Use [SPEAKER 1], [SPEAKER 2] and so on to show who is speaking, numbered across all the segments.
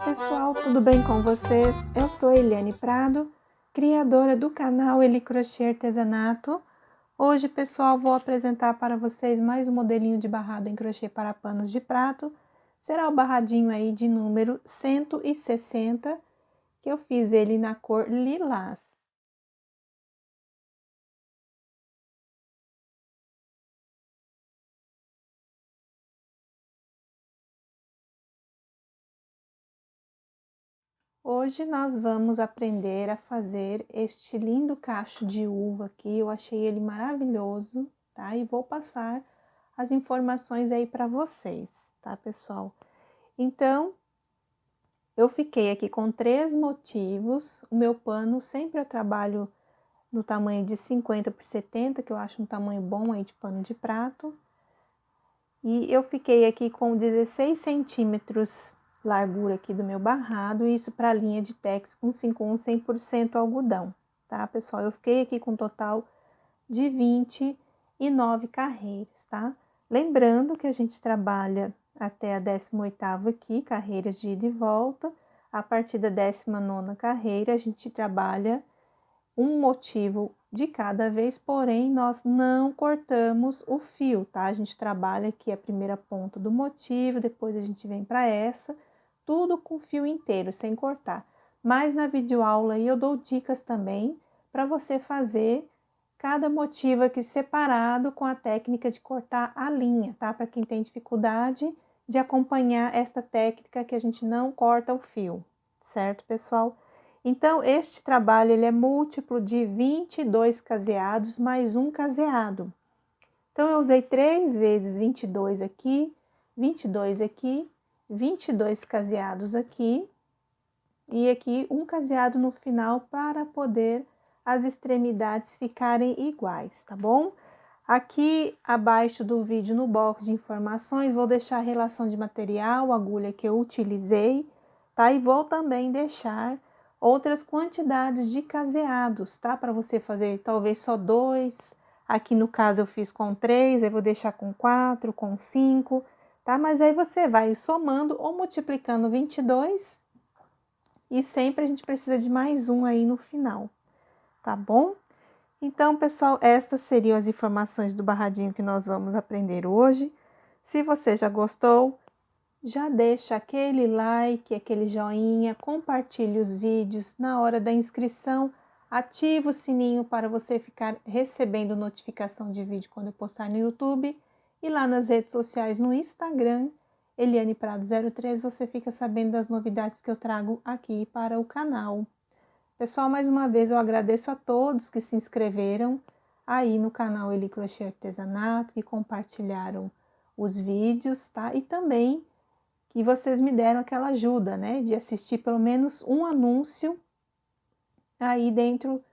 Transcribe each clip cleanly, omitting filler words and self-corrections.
[SPEAKER 1] Pessoal, tudo bem com vocês? Eu sou Eliane Prado, criadora do canal Eli Crochê Artesanato. Hoje, pessoal, vou apresentar para vocês mais um modelinho de barrado em crochê para panos de prato. Será o barradinho aí de número 160, que eu fiz ele na cor lilás. Hoje nós vamos aprender a fazer este lindo cacho de uva aqui. Eu achei ele maravilhoso, tá? E vou passar as informações aí para vocês, tá, pessoal? Então, eu fiquei aqui com 3 motivos. O meu pano sempre eu trabalho no tamanho de 50 por 70, que eu acho um tamanho bom aí de pano de prato. E eu fiquei aqui com 16 centímetros largura aqui do meu barrado, isso para a linha de tex com 51 100% algodão, tá, pessoal? Eu fiquei aqui com um total de 29 carreiras, tá? Lembrando que a gente trabalha até a 18ª aqui, carreiras de ida e volta. A partir da 19ª carreira, a gente trabalha um motivo de cada vez, porém, nós não cortamos o fio, tá? A gente trabalha aqui a primeira ponta do motivo, depois a gente vem para essa, tudo com fio inteiro, sem cortar. Mas na videoaula aí eu dou dicas também para você fazer cada motivo aqui separado com a técnica de cortar a linha, tá? Para quem tem dificuldade de acompanhar esta técnica que a gente não corta o fio, certo, pessoal? Então, este trabalho ele é múltiplo de 22 caseados mais um caseado. Então, eu usei 3 vezes 22 aqui, 22 aqui, 22 caseados aqui, e aqui um caseado no final para poder as extremidades ficarem iguais, tá bom? Aqui abaixo do vídeo, no box de informações, vou deixar a relação de material, a agulha que eu utilizei, tá? E vou também deixar outras quantidades de caseados, tá? Para você fazer talvez só 2. Aqui no caso eu fiz com 3, aí vou deixar com 4, com 5, tá? Mas aí você vai somando ou multiplicando 22 e sempre a gente precisa de mais um aí no final, tá bom? Então, pessoal, estas seriam as informações do barradinho que nós vamos aprender hoje. Se você já gostou, já deixa aquele like, aquele joinha, compartilhe os vídeos. Na hora da inscrição, ativa o sininho para você ficar recebendo notificação de vídeo quando eu postar no YouTube. E lá nas redes sociais, no Instagram, Eliane Prado 03, você fica sabendo das novidades que eu trago aqui para o canal. Pessoal, mais uma vez eu agradeço a todos que se inscreveram aí no canal Eli Crochê Artesanato, que compartilharam os vídeos, tá? E também que vocês me deram aquela ajuda, né? De assistir pelo menos um anúncio aí dentro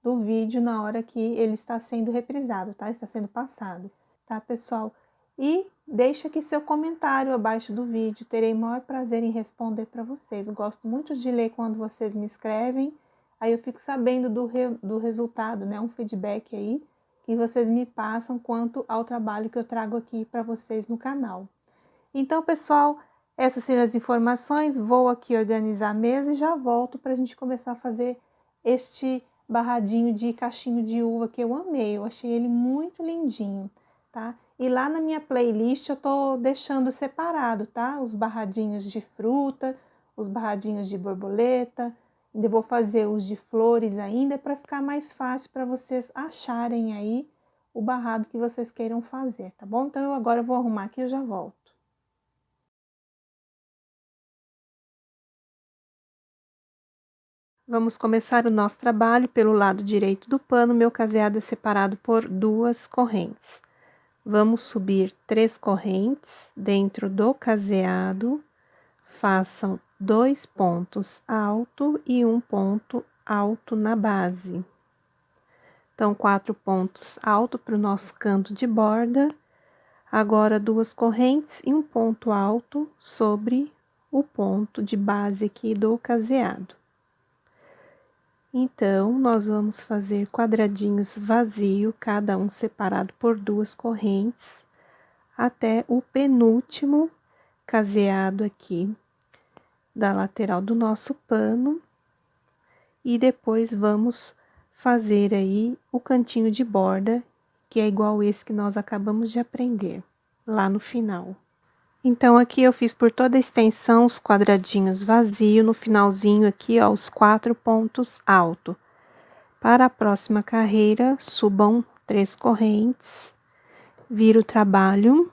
[SPEAKER 1] do vídeo na hora que ele está sendo reprisado, tá? Está sendo passado, tá, pessoal? E deixa aqui seu comentário abaixo do vídeo, terei o maior prazer em responder para vocês. Eu gosto muito de ler quando vocês me escrevem, aí eu fico sabendo do resultado, né? Um feedback aí que vocês me passam quanto ao trabalho que eu trago aqui para vocês no canal. Então, pessoal, essas seriam as informações. Vou aqui organizar a mesa e já volto para a gente começar a fazer este barradinho de cachinho de uva que eu amei. Eu achei ele muito lindinho, tá? E lá na minha playlist eu tô deixando separado, tá? Os barradinhos de fruta, os barradinhos de borboleta. Ainda vou fazer os de flores ainda para ficar mais fácil para vocês acharem aí o barrado que vocês queiram fazer, tá bom? Então, agora eu vou arrumar aqui e eu já volto. Vamos começar o nosso trabalho pelo lado direito do pano. Meu caseado é separado por 2 correntes. Vamos subir 3 correntes dentro do caseado. Façam 2 pontos altos e 1 ponto alto na base. Então, 4 pontos altos para o nosso canto de borda. Agora, 2 correntes e 1 ponto alto sobre o ponto de base aqui do caseado. Então, nós vamos fazer quadradinhos vazios, cada um separado por 2 correntes, até o penúltimo caseado aqui da lateral do nosso pano. E depois vamos fazer aí o cantinho de borda, que é igual esse que nós acabamos de aprender, lá no final. Então, aqui eu fiz por toda a extensão os quadradinhos vazios, no finalzinho aqui, ó, os 4 pontos altos. Para a próxima carreira, subam 3 correntes, vira o trabalho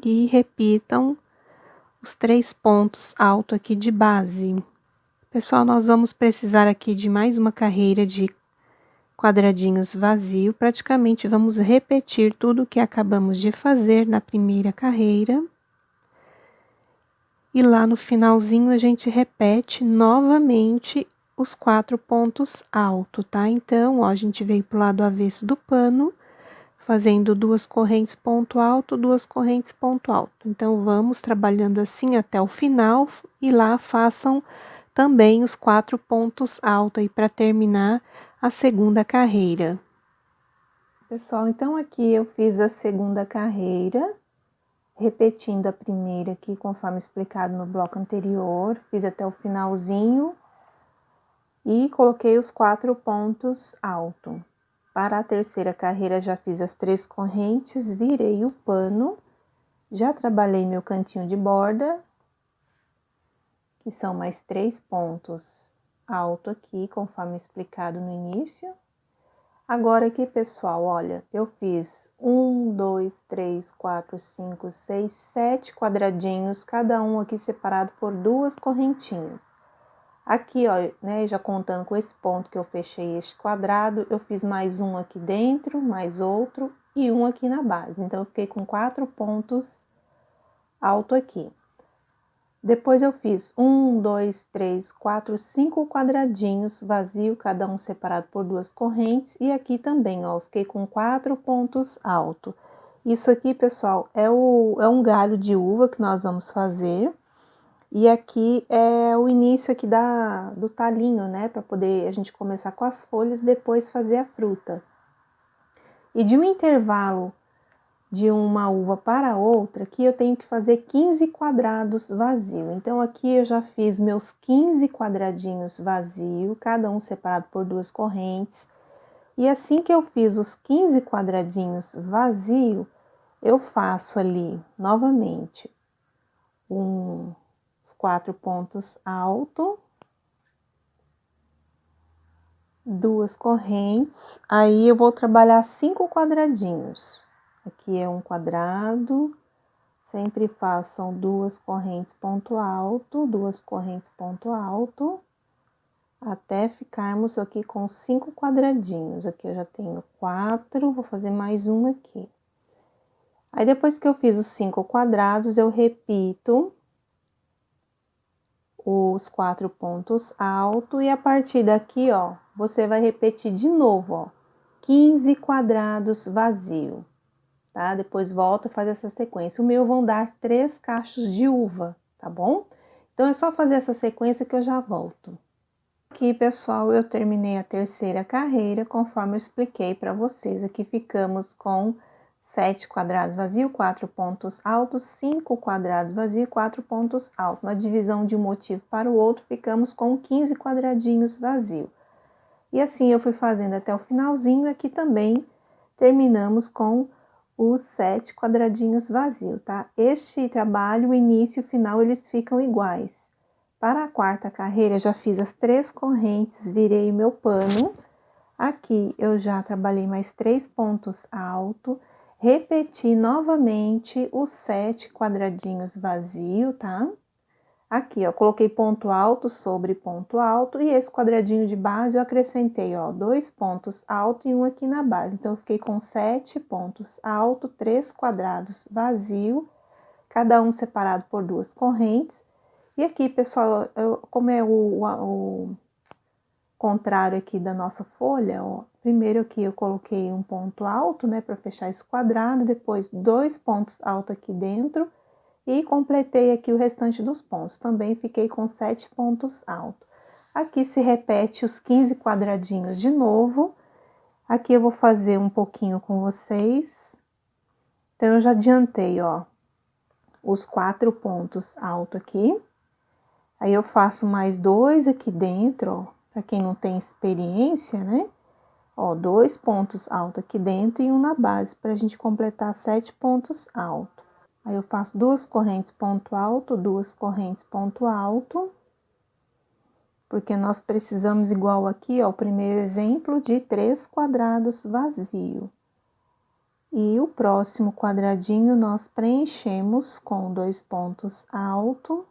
[SPEAKER 1] e repitam os 3 pontos altos aqui de base. Pessoal, nós vamos precisar aqui de mais uma carreira de quadradinhos vazio. Praticamente vamos repetir tudo que acabamos de fazer na primeira carreira. E lá no finalzinho a gente repete novamente os 4 pontos altos, tá? Então, ó, a gente veio pro lado avesso do pano, fazendo 2 correntes ponto alto, 2 correntes ponto alto. Então, vamos trabalhando assim até o final e lá façam também os 4 pontos altos aí para terminar a segunda carreira. Pessoal, então aqui eu fiz a segunda carreira, repetindo a primeira aqui, conforme explicado no bloco anterior, fiz até o finalzinho e coloquei os 4 pontos altos. Para a terceira carreira, já fiz as 3 correntes, virei o pano, já trabalhei meu cantinho de borda, que são mais 3 pontos altos aqui, conforme explicado no início. Agora aqui, pessoal, olha, eu fiz 1, 2, 3, 4, 5, 6, 7 quadradinhos, cada um aqui separado por 2 correntinhas. Aqui, ó, né, já contando com esse ponto que eu fechei este quadrado, eu fiz mais um aqui dentro, mais outro e um aqui na base. Então, eu fiquei com 4 pontos alto aqui. Depois eu fiz 1, 2, 3, 4, 5 quadradinhos vazio, cada um separado por 2 correntes. E aqui também, ó, eu fiquei com 4 pontos alto. Isso aqui, pessoal, é um galho de uva que nós vamos fazer. E aqui é o início aqui do talinho, né? Para poder a gente começar com as folhas, depois fazer a fruta. E de um intervalo de uma uva para outra, aqui eu tenho que fazer 15 quadrados vazio. Então, aqui eu já fiz meus 15 quadradinhos vazio, cada um separado por 2 correntes. E assim que eu fiz os 15 quadradinhos vazio, eu faço ali, novamente, os 4 pontos altos, 2 correntes, aí eu vou trabalhar 5 quadradinhos. Aqui é um quadrado, sempre façam 2 correntes ponto alto, 2 correntes ponto alto, até ficarmos aqui com 5 quadradinhos. Aqui eu já tenho 4, vou fazer mais um aqui. Aí, depois que eu fiz os 5 quadrados, eu repito os 4 pontos altos e a partir daqui, ó, você vai repetir de novo, ó, 15 quadrados vazio. Tá? Depois volta e faz essa sequência. O meu vão dar 3 cachos de uva, tá bom? Então, é só fazer essa sequência que eu já volto. Aqui, pessoal, eu terminei a terceira carreira, conforme eu expliquei para vocês. Aqui ficamos com 7 quadrados vazios, 4 pontos altos, 5 quadrados vazios, 4 pontos altos. Na divisão de um motivo para o outro, ficamos com 15 quadradinhos vazios. E assim eu fui fazendo até o finalzinho. Aqui também terminamos com os 7 quadradinhos vazios, tá? Este trabalho, o início e o final, eles ficam iguais. Para a quarta carreira, já fiz as 3 correntes, virei o meu pano. Aqui eu já trabalhei mais 3 pontos altos, repeti novamente os 7 quadradinhos vazios, tá? Aqui, ó, coloquei ponto alto sobre ponto alto e esse quadradinho de base eu acrescentei, ó, 2 pontos altos e um aqui na base. Então, eu fiquei com 7 pontos altos, 3 quadrados vazio, cada um separado por 2 correntes. E aqui, pessoal, como é o contrário aqui da nossa folha, ó, primeiro aqui eu coloquei um ponto alto, né, para fechar esse quadrado, depois 2 pontos altos aqui dentro, e completei aqui o restante dos pontos. Também fiquei com 7 pontos altos. Aqui se repete os 15 quadradinhos de novo. Aqui eu vou fazer um pouquinho com vocês. Então, eu já adiantei, ó, os 4 pontos altos aqui. Aí, eu faço mais 2 aqui dentro, ó, para quem não tem experiência, né? Ó, 2 pontos altos aqui dentro e um na base, para a gente completar 7 pontos altos. Aí, eu faço 2 correntes ponto alto, 2 correntes ponto alto, porque nós precisamos, igual aqui, ó, o primeiro exemplo, de 3 quadrados vazio. E o próximo quadradinho nós preenchemos com 2 pontos alto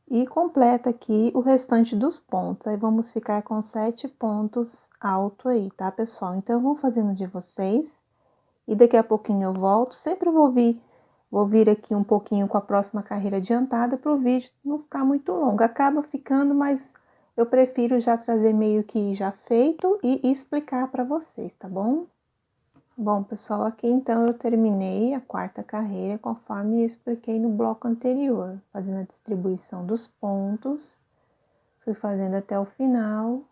[SPEAKER 1] e completa aqui o restante dos pontos. Aí, vamos ficar com 7 pontos alto aí, tá, pessoal? Então, eu vou fazendo de vocês. E daqui a pouquinho eu volto, sempre vou vir aqui um pouquinho com a próxima carreira adiantada para o vídeo não ficar muito longo. Acaba ficando, mas eu prefiro já trazer meio que já feito e explicar para vocês, tá bom? Bom, pessoal, aqui então eu terminei a quarta carreira conforme expliquei no bloco anterior, fazendo a distribuição dos pontos, fui fazendo até o final.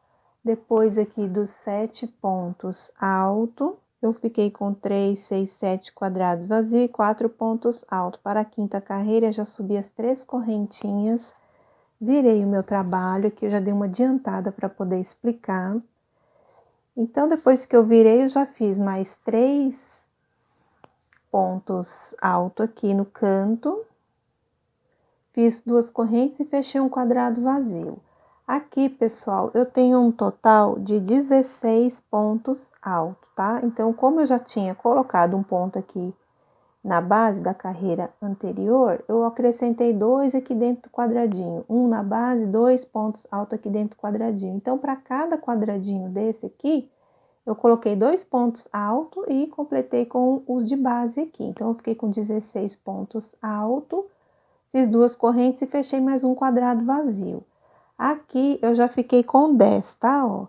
[SPEAKER 1] Depois aqui dos 7 pontos alto, eu fiquei com 3, 6, 7 quadrados vazios e 4 pontos altos. Para a quinta carreira, já subi as 3 correntinhas, virei o meu trabalho, aqui eu já dei uma adiantada para poder explicar. Então, depois que eu virei, eu já fiz mais 3 pontos altos aqui no canto, fiz 2 correntes e fechei um quadrado vazio. Aqui, pessoal, eu tenho um total de 16 pontos altos, tá? Então, como eu já tinha colocado um ponto aqui na base da carreira anterior, eu acrescentei 2 aqui dentro do quadradinho. Um na base, 2 pontos altos aqui dentro do quadradinho. Então, para cada quadradinho desse aqui, eu coloquei 2 pontos altos e completei com os de base aqui. Então, eu fiquei com 16 pontos altos, fiz 2 correntes e fechei mais um quadrado vazio. Aqui eu já fiquei com 10, tá? Ó,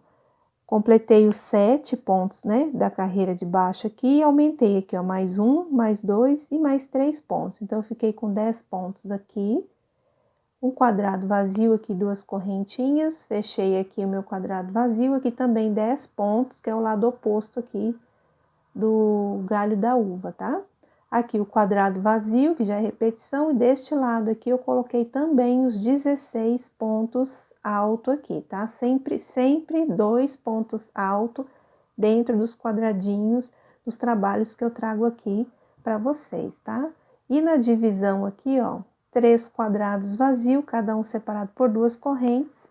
[SPEAKER 1] completei os 7 pontos, né, da carreira de baixo aqui e aumentei aqui, ó, mais 1, mais 2 e mais 3 pontos. Então, eu fiquei com 10 pontos aqui, um quadrado vazio aqui, 2 correntinhas, fechei aqui o meu quadrado vazio, aqui também 10 pontos, que é o lado oposto aqui do galho da uva, tá? Aqui o quadrado vazio, que já é repetição, e deste lado aqui eu coloquei também os 16 pontos alto aqui, tá? Sempre 2 pontos alto dentro dos quadradinhos dos trabalhos que eu trago aqui para vocês, tá? E na divisão aqui, ó, 3 quadrados vazio, cada um separado por 2 correntes.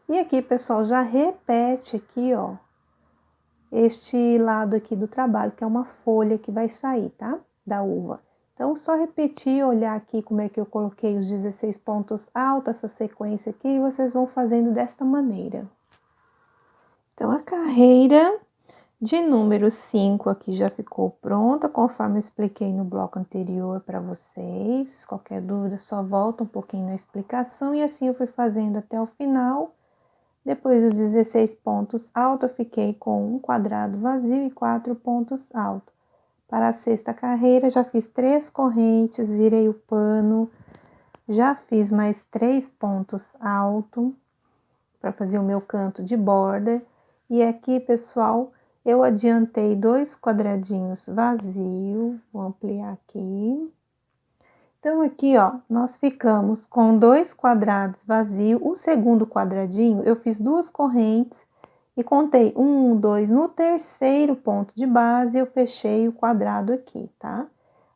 [SPEAKER 1] E aqui, pessoal, já repete aqui, ó, este lado aqui do trabalho, que é uma folha que vai sair, tá? Da uva. Então, só repetir, olhar aqui como é que eu coloquei os 16 pontos altos, essa sequência aqui, e vocês vão fazendo desta maneira. Então, a carreira de número 5 aqui já ficou pronta, conforme eu expliquei no bloco anterior para vocês. Qualquer dúvida, só volta um pouquinho na explicação, e assim eu fui fazendo até o final. Depois dos 16 pontos altos, eu fiquei com um quadrado vazio e 4 pontos altos. Para a sexta carreira, já fiz 3 correntes, virei o pano, já fiz mais 3 pontos altos para fazer o meu canto de borda. E aqui, pessoal, eu adiantei 2 quadradinhos vazios, vou ampliar aqui. Então, aqui, ó, nós ficamos com 2 quadrados vazios. O segundo quadradinho, eu fiz 2 correntes E contei 1, 2, no terceiro ponto de base, eu fechei o quadrado aqui, tá?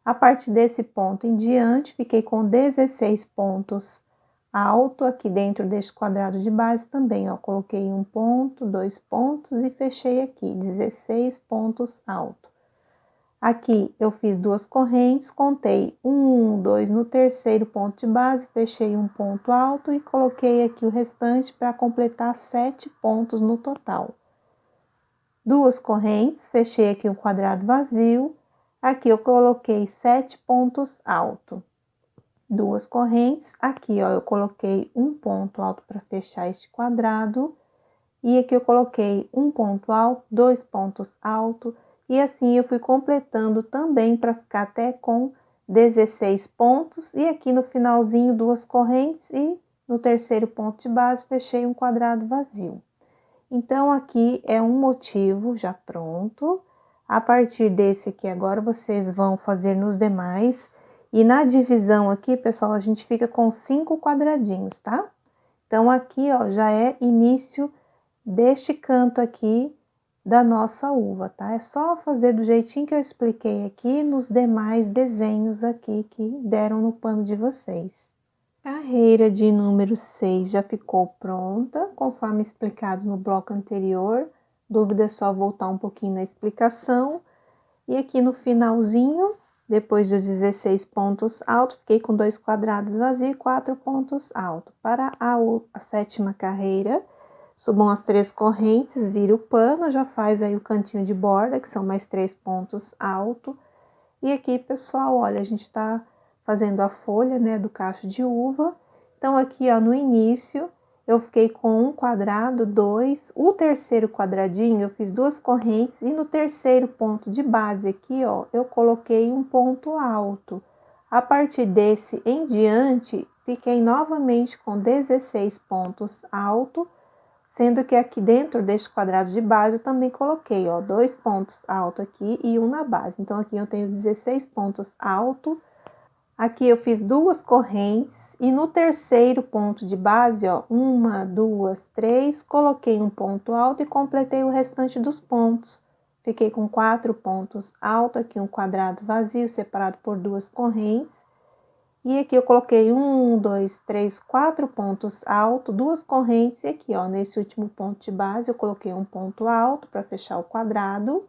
[SPEAKER 1] A partir desse ponto em diante, fiquei com 16 pontos alto aqui dentro deste quadrado de base também, ó. Coloquei um ponto, 2 pontos e fechei aqui, 16 pontos alto. Aqui eu fiz 2 correntes, contei 1, 2 no terceiro ponto de base, fechei um ponto alto e coloquei aqui o restante para completar 7 pontos no total. 2 correntes, fechei aqui o quadrado vazio, aqui eu coloquei 7 pontos alto. 2 correntes, aqui ó, eu coloquei um ponto alto para fechar este quadrado, e aqui eu coloquei um ponto alto, 2 pontos altos, e assim eu fui completando também para ficar até com 16 pontos, e aqui no finalzinho 2 correntes, e no terceiro ponto de base fechei um quadrado vazio. Então, aqui é um motivo já pronto. A partir desse aqui agora, vocês vão fazer nos demais. E na divisão aqui, pessoal, a gente fica com 5 quadradinhos, tá? Então, aqui, ó, já é início deste canto aqui da nossa uva, tá? É só fazer do jeitinho que eu expliquei aqui nos demais desenhos aqui que deram no pano de vocês. Carreira de número 6 já ficou pronta, conforme explicado no bloco anterior. Dúvida é só voltar um pouquinho na explicação. E aqui no finalzinho, depois dos 16 pontos altos, fiquei com 2 quadrados vazios e 4 pontos altos. Para a sétima carreira, subam as 3 correntes, vira o pano, já faz aí o cantinho de borda, que são mais 3 pontos altos. E aqui, pessoal, olha, a gente tá fazendo a folha, né, do cacho de uva. Então, aqui, ó, no início, eu fiquei com um quadrado, 2. O terceiro quadradinho, eu fiz 2 correntes. E no terceiro ponto de base aqui, ó, eu coloquei um ponto alto. A partir desse em diante, fiquei novamente com 16 pontos altos. Sendo que aqui dentro deste quadrado de base eu também coloquei, ó, 2 pontos altos aqui e um na base. Então, aqui eu tenho 16 pontos altos. Aqui eu fiz 2 correntes e no terceiro ponto de base, ó, 1, 2, 3, coloquei um ponto alto e completei o restante dos pontos. Fiquei com 4 pontos altos, aqui um quadrado vazio separado por 2 correntes. E aqui eu coloquei 1, 2, 3, 4 pontos altos, 2 correntes, e aqui, ó, nesse último ponto de base, eu coloquei um ponto alto para fechar o quadrado.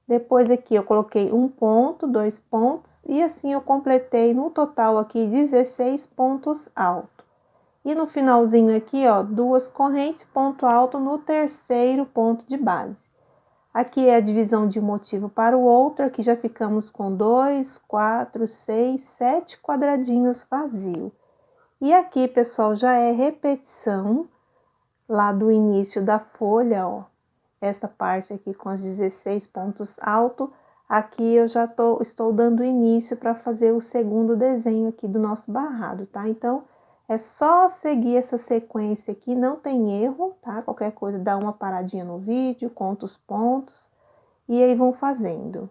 [SPEAKER 1] Depois aqui eu coloquei um ponto, 2 pontos, e assim eu completei no total aqui 16 pontos altos. E no finalzinho aqui, ó, 2 correntes, ponto alto no terceiro ponto de base. Aqui é a divisão de um motivo para o outro, aqui já ficamos com 2, 4, 6, 7 quadradinhos vazios. E aqui, pessoal, já é repetição lá do início da folha, ó. Essa parte aqui com os 16 pontos altos, aqui eu já estou dando início para fazer o segundo desenho aqui do nosso barrado, tá? Então, é só seguir essa sequência aqui, não tem erro, tá? Qualquer coisa, dá uma paradinha no vídeo, conta os pontos e aí vão fazendo.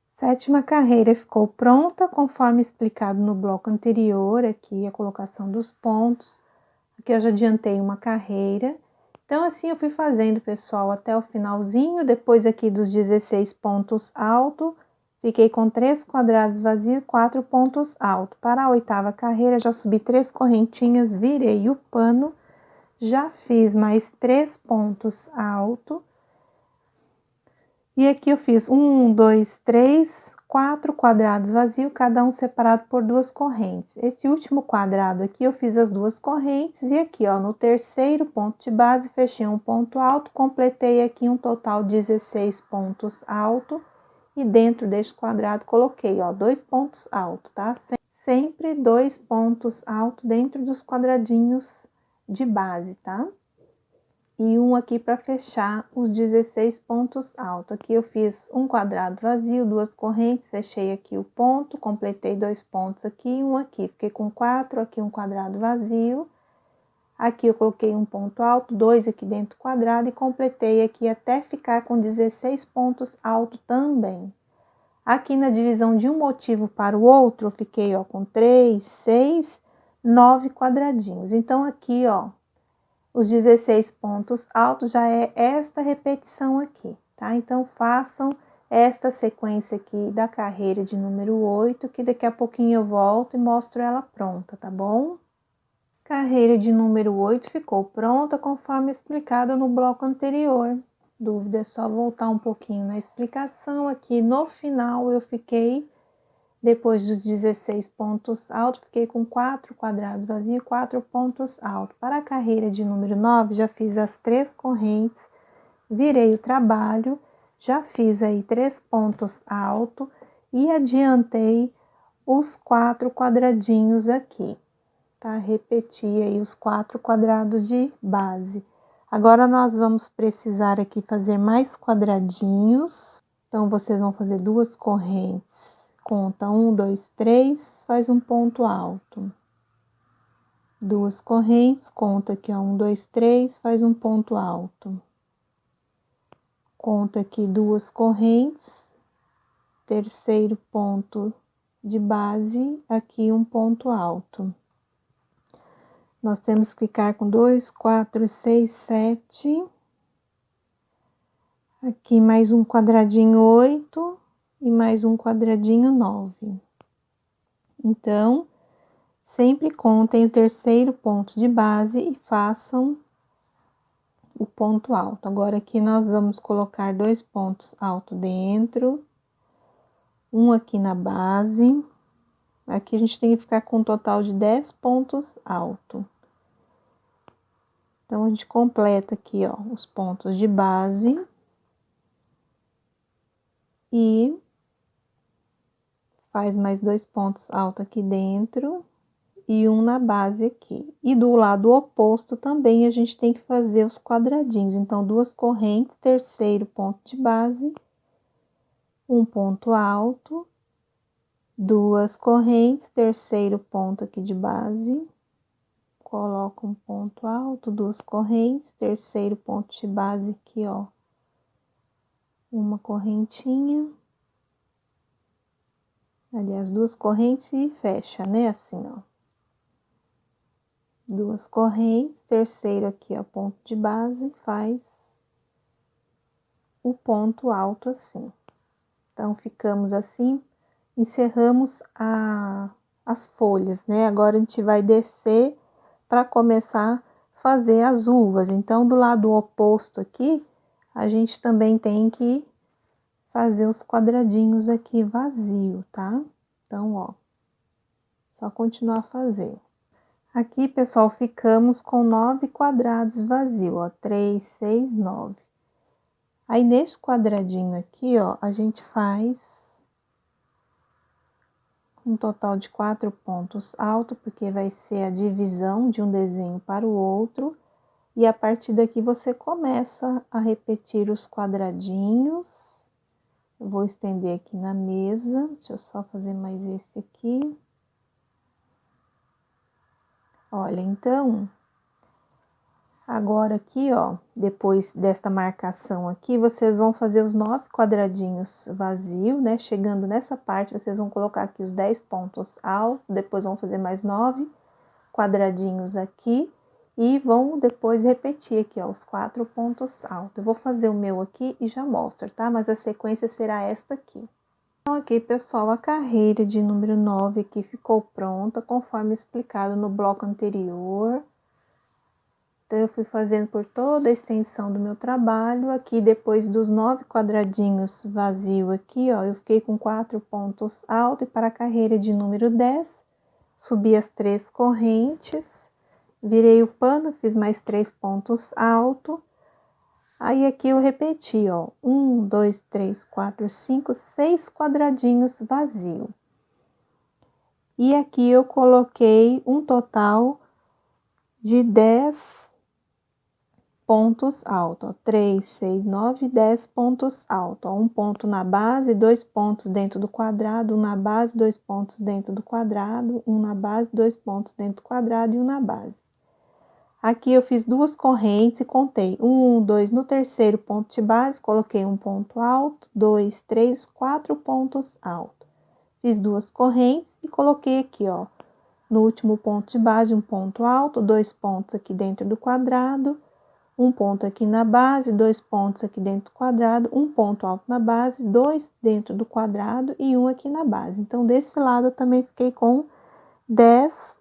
[SPEAKER 1] Sétima carreira ficou pronta, conforme explicado no bloco anterior, aqui a colocação dos pontos. Aqui eu já adiantei uma carreira. Então, assim eu fui fazendo, pessoal, até o finalzinho. Depois aqui dos 16 pontos altos, fiquei com 3 quadrados vazios e 4 pontos altos. Para a oitava carreira, já subi 3 correntinhas, virei o pano, já fiz mais 3 pontos altos. E aqui eu fiz 1, 2, 3, 4 quadrados vazios, cada um separado por 2 correntes. Esse último quadrado aqui eu fiz as 2 correntes e aqui, ó, no terceiro ponto de base, fechei um ponto alto, completei aqui um total de 16 pontos altos. E dentro deste quadrado coloquei, ó, 2 pontos altos, tá? Sempre 2 pontos altos dentro dos quadradinhos de base, tá? E um aqui para fechar os 16 pontos altos. Aqui eu fiz um quadrado vazio, 2 correntes, fechei aqui o ponto, completei 2 pontos aqui e um aqui. Fiquei com 4, aqui um quadrado vazio. Aqui eu coloquei um ponto alto, 2 aqui dentro do quadrado e completei aqui até ficar com 16 pontos altos também. Aqui na divisão de um motivo para o outro, eu fiquei, ó, com 3, 6, 9 quadradinhos. Então, aqui, ó, os 16 pontos altos já é esta repetição aqui, tá? Então, façam esta sequência aqui da carreira de número 8, que daqui a pouquinho eu volto e mostro ela pronta, tá bom? Carreira de número 8 ficou pronta conforme explicado no bloco anterior. Dúvida é só voltar um pouquinho na explicação. Aqui no final eu fiquei, depois dos 16 pontos altos, fiquei com 4 quadrados vazios e 4 pontos altos. Para a carreira de número 9, já fiz as 3 correntes, virei o trabalho, já fiz aí 3 pontos altos e adiantei os 4 quadradinhos aqui, tá? Repeti aí os 4 quadrados de base. Agora, nós vamos precisar aqui fazer mais quadradinhos. Então, vocês vão fazer 2 correntes. Conta 1, 2, 3, faz um ponto alto. 2 correntes, conta aqui, ó, 1, 2, 3, faz um ponto alto. Conta aqui 2 correntes, terceiro ponto de base, aqui um ponto alto. Nós temos que ficar com 2, 4, 6, 7. Aqui mais um quadradinho 8 e mais um quadradinho 9. Então, sempre contem o terceiro ponto de base e façam o ponto alto. Agora, aqui nós vamos colocar 2 pontos altos dentro, um aqui na base. Aqui a gente tem que ficar com um total de 10 pontos altos. Então, a gente completa aqui, ó, os pontos de base. E faz mais 2 pontos altos aqui dentro e um na base aqui. E do lado oposto também a gente tem que fazer os quadradinhos. Então, 2 correntes, terceiro ponto de base, um ponto alto, 2 correntes, terceiro ponto aqui de base, coloco um ponto alto, 2 correntes, terceiro ponto de base aqui, ó, uma correntinha, aliás, 2 correntes e fecha, né, assim, ó. 2 correntes, terceiro aqui, ó, ponto de base, faz o ponto alto assim. Então, ficamos assim, encerramos as folhas, né? Agora, a gente vai descer para começar a fazer as uvas. Então, do lado oposto aqui, a gente também tem que fazer os quadradinhos aqui vazio, tá? Então, ó, só continuar a fazer. Aqui, pessoal, ficamos com 9 quadrados vazios, ó, 3, 6, 9. Aí, nesse quadradinho aqui, ó, a gente faz um total de 4 pontos altos, porque vai ser a divisão de um desenho para o outro. E a partir daqui, você começa a repetir os quadradinhos. Eu vou estender aqui na mesa, deixa eu só fazer mais esse aqui. Olha, então, agora aqui, ó, depois desta marcação aqui, vocês vão fazer os 9 quadradinhos vazios, né? Chegando nessa parte, vocês vão colocar aqui os 10 pontos altos, depois vão fazer mais 9 quadradinhos aqui e vão depois repetir aqui, ó, os 4 pontos altos. Eu vou fazer o meu aqui e já mostro, tá? Mas a sequência será esta aqui. Então, aqui, pessoal, a carreira de número 9 aqui ficou pronta, conforme explicado no bloco anterior. Então, eu fui fazendo por toda a extensão do meu trabalho. Aqui, depois dos 9 quadradinhos vazios aqui, ó, eu fiquei com 4 pontos altos. E para a carreira de número 10, subi as 3 correntes, virei o pano, fiz mais 3 pontos altos. Aí, aqui eu repeti, ó, 1, 2, 3, 4, 5, 6 quadradinhos vazios. E aqui eu coloquei um total de 10 pontos altos, ó, 3, 6, 9, 10 pontos altos, ó, um ponto na base, 2 pontos dentro do quadrado, um na base, 2 pontos dentro do quadrado, um na base, 2 pontos dentro do quadrado e um na base. Aqui eu fiz 2 correntes e contei 1, 2 no terceiro ponto de base, coloquei um ponto alto, 2, 3, 4 pontos altos. Fiz 2 correntes e coloquei aqui, ó, no último ponto de base, um ponto alto, 2 pontos aqui dentro do quadrado, um ponto aqui na base, 2 pontos aqui dentro do quadrado, um ponto alto na base, 2 dentro do quadrado e um aqui na base. Então, desse lado eu também fiquei com 10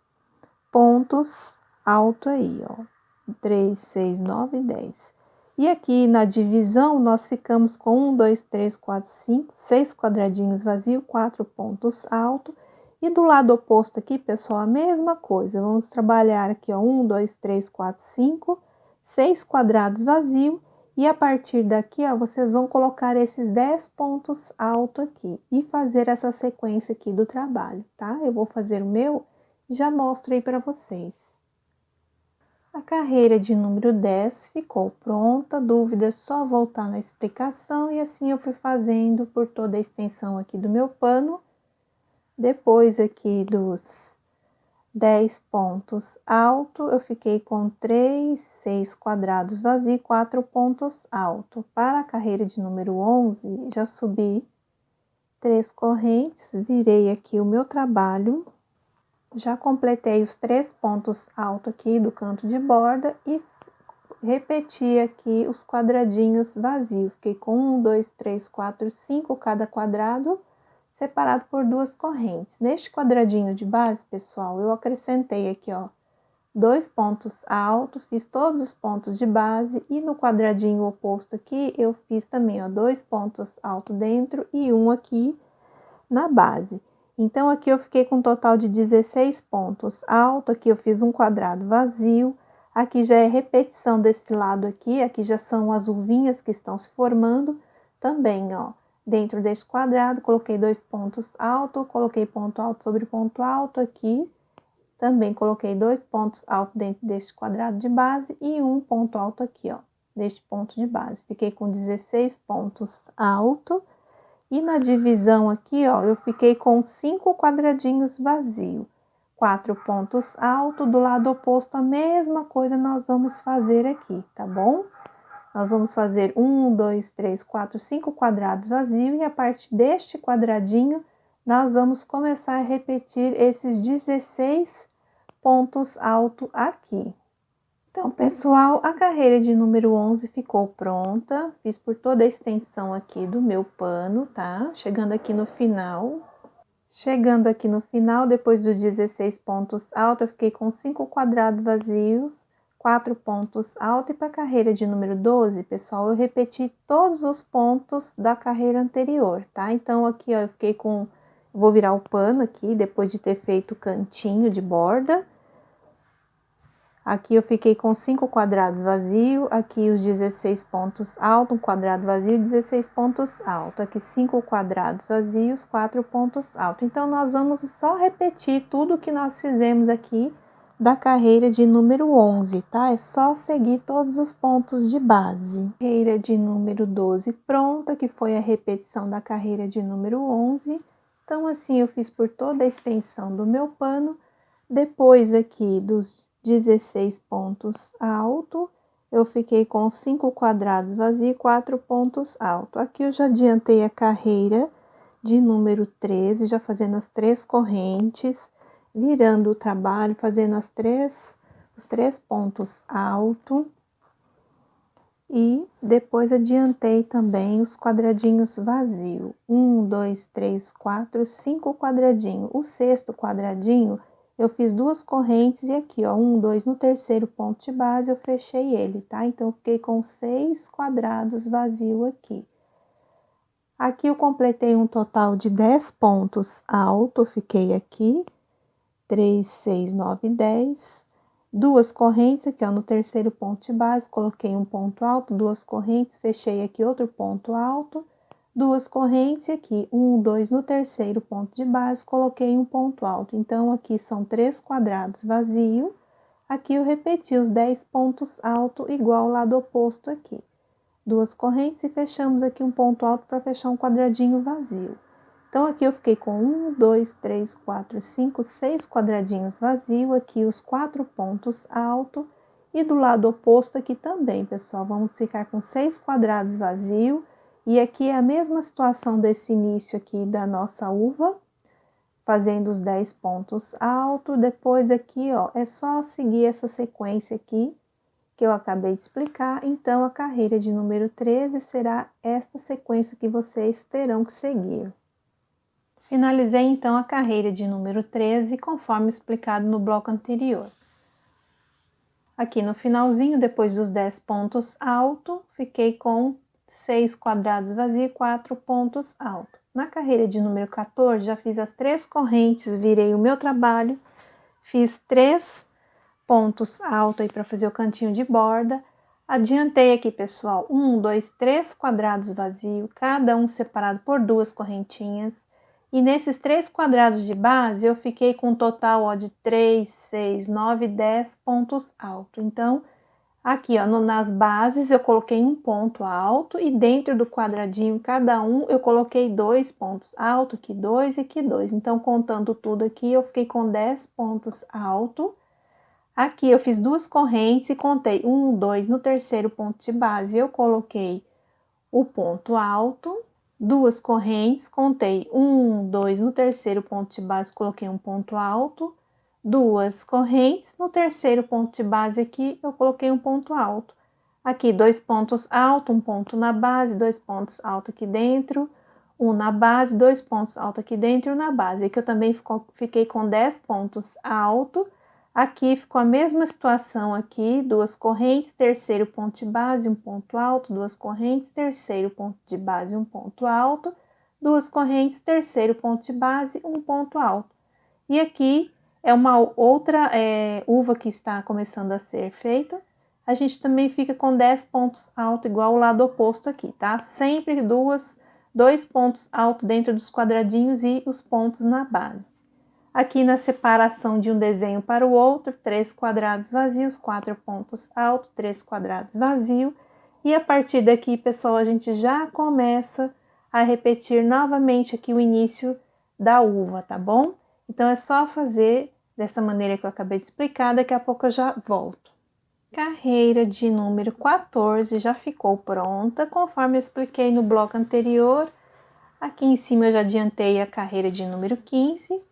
[SPEAKER 1] pontos alto aí, ó. 3, 6, 9, 10. E aqui na divisão, nós ficamos com 1, 2, 3, 4, 5, 6 quadradinhos vazios, 4 pontos altos. E do lado oposto aqui, pessoal, a mesma coisa. Vamos trabalhar aqui, ó, 1, 2, 3, 4, 5, 6 quadrados vazios. E a partir daqui, ó, vocês vão colocar esses 10 pontos altos aqui e fazer essa sequência aqui do trabalho, tá? Eu vou fazer o meu e já mostro aí para vocês. A carreira de número 10 ficou pronta, dúvida é só voltar na explicação e assim eu fui fazendo por toda a extensão aqui do meu pano. Depois aqui dos 10 pontos altos, eu fiquei com 3, 6 quadrados vazios, 4 pontos altos. Para a carreira de número 11, já subi 3 correntes, virei aqui o meu trabalho. Já completei os 3 pontos altos aqui do canto de borda e repeti aqui os quadradinhos vazios. Fiquei com 1, 2, 3, 4, 5 cada quadrado, separado por 2 correntes. Neste quadradinho de base, pessoal, eu acrescentei aqui, ó, 2 pontos altos, fiz todos os pontos de base e no quadradinho oposto aqui eu fiz também, ó, 2 pontos altos dentro e um aqui na base. Então, aqui eu fiquei com um total de 16 pontos altos, aqui eu fiz um quadrado vazio, aqui já é repetição desse lado aqui já são as uvinhas que estão se formando, também, ó, dentro desse quadrado, coloquei 2 pontos altos, coloquei ponto alto sobre ponto alto aqui, também coloquei 2 pontos altos dentro deste quadrado de base e um ponto alto aqui, ó, deste ponto de base. Fiquei com 16 pontos altos. E na divisão aqui, ó, eu fiquei com 5 quadradinhos vazios, 4 pontos altos, do lado oposto a mesma coisa nós vamos fazer aqui, tá bom? Nós vamos fazer 1, 2, 3, 4, 5 quadrados vazios e a partir deste quadradinho nós vamos começar a repetir esses 16 pontos altos aqui. Então, pessoal, a carreira de número 11 ficou pronta, fiz por toda a extensão aqui do meu pano, tá? Chegando aqui no final, depois dos 16 pontos altos, eu fiquei com 5 quadrados vazios, 4 pontos altos, e para a carreira de número 12, pessoal, eu repeti todos os pontos da carreira anterior, tá? Então, aqui, ó, eu fiquei com, vou virar o pano aqui, depois de ter feito o cantinho de borda. Aqui eu fiquei com 5 quadrados vazios, aqui os 16 pontos altos, um quadrado vazio e 16 pontos altos. Aqui 5 quadrados vazios, 4 pontos altos. Então, nós vamos só repetir tudo que nós fizemos aqui da carreira de número 11, tá? É só seguir todos os pontos de base. Carreira de número 12 pronta, que foi a repetição da carreira de número 11. Então, assim, eu fiz por toda a extensão do meu pano. Depois aqui dos 16 pontos altos, eu fiquei com 5 quadrados vazios e 4 pontos altos. Aqui eu já adiantei a carreira de número 13, já fazendo as 3 correntes, virando o trabalho, fazendo os 3 pontos altos. E depois adiantei também os quadradinhos vazios. 1, 2, 3, 4, 5 quadradinhos. O 6º quadradinho, eu fiz 2 correntes e aqui, ó, 1, 2, no terceiro ponto de base eu fechei ele, tá? Então, eu fiquei com 6 quadrados vazios aqui. Aqui eu completei um total de 10 pontos altos, fiquei aqui, 3, 6, 9, 10. 2 correntes aqui, ó, no terceiro ponto de base, coloquei um ponto alto, 2 correntes, fechei aqui outro ponto alto, 2 correntes aqui, 1, 2 no terceiro ponto de base, coloquei um ponto alto. Então, aqui são 3 quadrados vazios, aqui eu repeti os 10 pontos altos, igual ao lado oposto aqui. 2 correntes e fechamos aqui um ponto alto para fechar um quadradinho vazio. Então, aqui eu fiquei com 1, 2, 3, 4, 5, 6 quadradinhos vazios, aqui os 4 pontos altos, e do lado oposto aqui também, pessoal, vamos ficar com 6 quadrados vazios, e aqui é a mesma situação desse início aqui da nossa uva, fazendo os 10 pontos altos. Depois aqui, ó, é só seguir essa sequência aqui que eu acabei de explicar. Então, a carreira de número 13 será esta sequência que vocês terão que seguir. Finalizei, então, a carreira de número 13, conforme explicado no bloco anterior. Aqui no finalzinho, depois dos 10 pontos altos, fiquei com 6 quadrados vazios e 4 pontos altos. Na carreira de número 14, já fiz as 3 correntes, virei o meu trabalho, fiz 3 pontos altos aí para fazer o cantinho de borda. Adiantei aqui, pessoal, 1, 2, 3 quadrados vazios, cada um separado por 2 correntinhas. E nesses 3 quadrados de base, eu fiquei com um total, ó, de 3, 6, 9, 10 pontos altos. Então, aqui, ó, nas bases, eu coloquei um ponto alto e dentro do quadradinho, cada um, eu coloquei 2 pontos altos, aqui 2 e aqui 2. Então, contando tudo aqui, eu fiquei com 10 pontos altos. Aqui, eu fiz 2 correntes e contei 1, 2, no terceiro ponto de base, eu coloquei o ponto alto. 2 correntes, contei 1, 2, no terceiro ponto de base, coloquei um ponto alto. 2 correntes, no terceiro ponto de base aqui, eu coloquei um ponto alto. Aqui, 2 pontos altos, um ponto na base, 2 pontos altos aqui dentro, um na base, 2 pontos altos aqui dentro e um na base. Aqui eu também fiquei com 10 pontos altos. Aqui ficou a mesma situação aqui, 2 correntes, terceiro ponto de base, um ponto alto, 2 correntes, terceiro ponto de base, um ponto alto, 2 correntes, terceiro ponto de base, um ponto alto. E aqui é uma outra uva que está começando a ser feita. A gente também fica com 10 pontos altos, igual o lado oposto aqui, tá? Sempre 2 pontos altos dentro dos quadradinhos e os pontos na base. Aqui na separação de um desenho para o outro, 3 quadrados vazios, 4 pontos altos, 3 quadrados vazios. E a partir daqui, pessoal, a gente já começa a repetir novamente aqui o início da uva, tá bom? Então, é só fazer dessa maneira que eu acabei de explicar, daqui a pouco eu já volto. Carreira de número 14 já ficou pronta, conforme eu expliquei no bloco anterior. Aqui em cima eu já adiantei a carreira de número 15.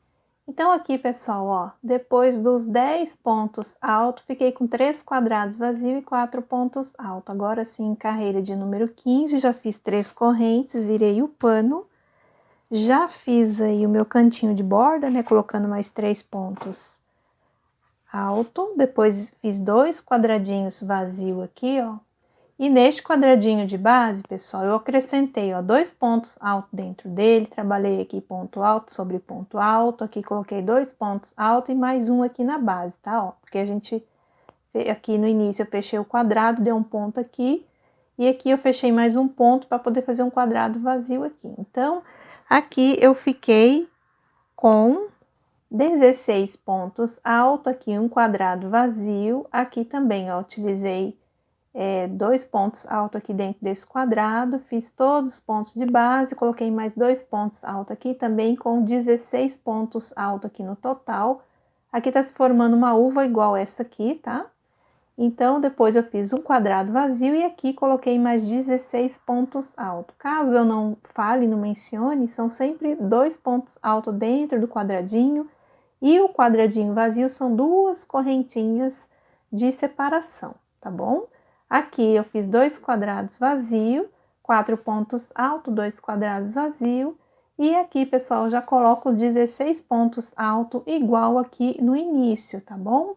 [SPEAKER 1] Então, aqui, pessoal, ó, depois dos 10 pontos altos, fiquei com 3 quadrados vazios e 4 pontos altos. Agora sim, carreira de número 15, já fiz 3 correntes, virei o pano. Já fiz aí o meu cantinho de borda, né, colocando mais 3 pontos alto. Depois fiz 2 quadradinhos vazios aqui, ó. E neste quadradinho de base, pessoal, eu acrescentei, ó, 2 pontos altos dentro dele, trabalhei aqui ponto alto sobre ponto alto, aqui coloquei 2 pontos altos e mais um aqui na base, tá, ó? Porque a gente, aqui no início eu fechei o quadrado, deu um ponto aqui, e aqui eu fechei mais um ponto para poder fazer um quadrado vazio aqui. Então, aqui eu fiquei com 16 pontos altos, aqui um quadrado vazio, aqui também, ó, utilizei 2 pontos altos aqui dentro desse quadrado, fiz todos os pontos de base, coloquei mais 2 pontos altos aqui, também com 16 pontos altos aqui no total. Aqui tá se formando uma uva igual essa aqui, tá? Então, depois eu fiz um quadrado vazio e aqui coloquei mais 16 pontos altos. Caso eu não fale, não mencione, são sempre 2 pontos altos dentro do quadradinho e o quadradinho vazio são 2 correntinhas de separação, tá bom? Aqui eu fiz 2 quadrados vazios, 4 pontos altos, 2 quadrados vazios. E aqui, pessoal, já coloco 16 pontos altos, igual aqui no início, tá bom?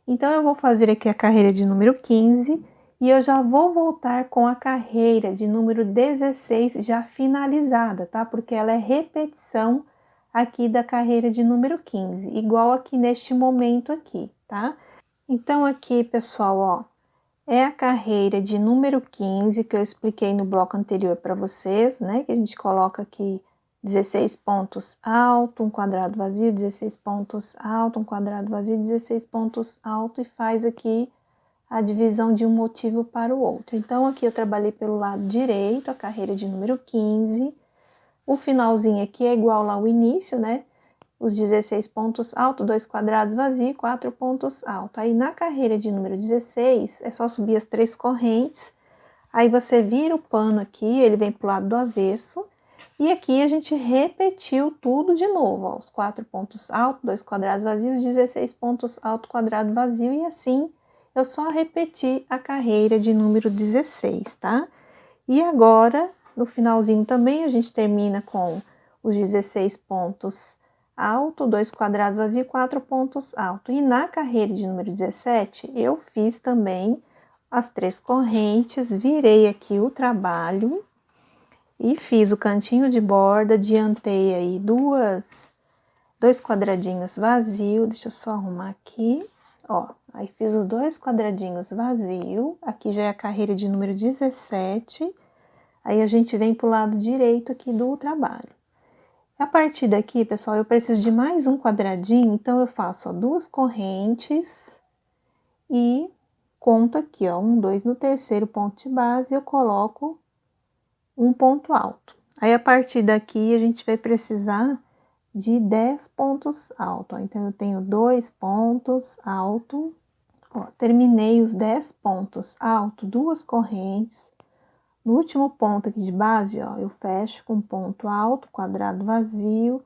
[SPEAKER 1] Então, eu vou fazer aqui a carreira de número 15 e eu já vou voltar com a carreira de número 16 já finalizada, tá? Porque ela é repetição aqui da carreira de número 15, igual aqui neste momento aqui, tá? Então, aqui, pessoal, ó, é a carreira de número 15 que eu expliquei no bloco anterior para vocês, né? Que a gente coloca aqui 16 pontos alto, um quadrado vazio, 16 pontos alto, um quadrado vazio, 16 pontos alto e faz aqui a divisão de um motivo para o outro. Então, aqui eu trabalhei pelo lado direito, a carreira de número 15. O finalzinho aqui é igual lá ao início, né? Os 16 pontos altos, 2 quadrados vazios, 4 pontos altos. Aí, na carreira de número 16, é só subir as 3 correntes. Aí, você vira o pano aqui, ele vem pro lado do avesso. E aqui a gente repetiu tudo de novo, ó, os 4 pontos altos, 2 quadrados vazios, 16 pontos alto, quadrado vazio, e assim eu só repeti a carreira de número 16, tá? E agora, no finalzinho também, a gente termina com os 16 pontos alto, 2 quadrados vazios, 4 pontos alto. E na carreira de número 17, eu fiz também as 3 correntes, virei aqui o trabalho e fiz o cantinho de borda, adiantei aí dois quadradinhos vazios, deixa eu só arrumar aqui, ó, aí fiz os 2 quadradinhos vazios, aqui já é a carreira de número 17, aí a gente vem pro lado direito aqui do trabalho. A partir daqui, pessoal, eu preciso de mais um quadradinho, então eu faço, ó, 2 correntes e conto aqui, ó, 1, 2, no terceiro ponto de base eu coloco um ponto alto. Aí, a partir daqui, a gente vai precisar de 10 pontos altos. Então, eu tenho 2 pontos altos. Ó, terminei os 10 pontos altos, 2 correntes. No último ponto aqui de base, ó, eu fecho com ponto alto, quadrado vazio.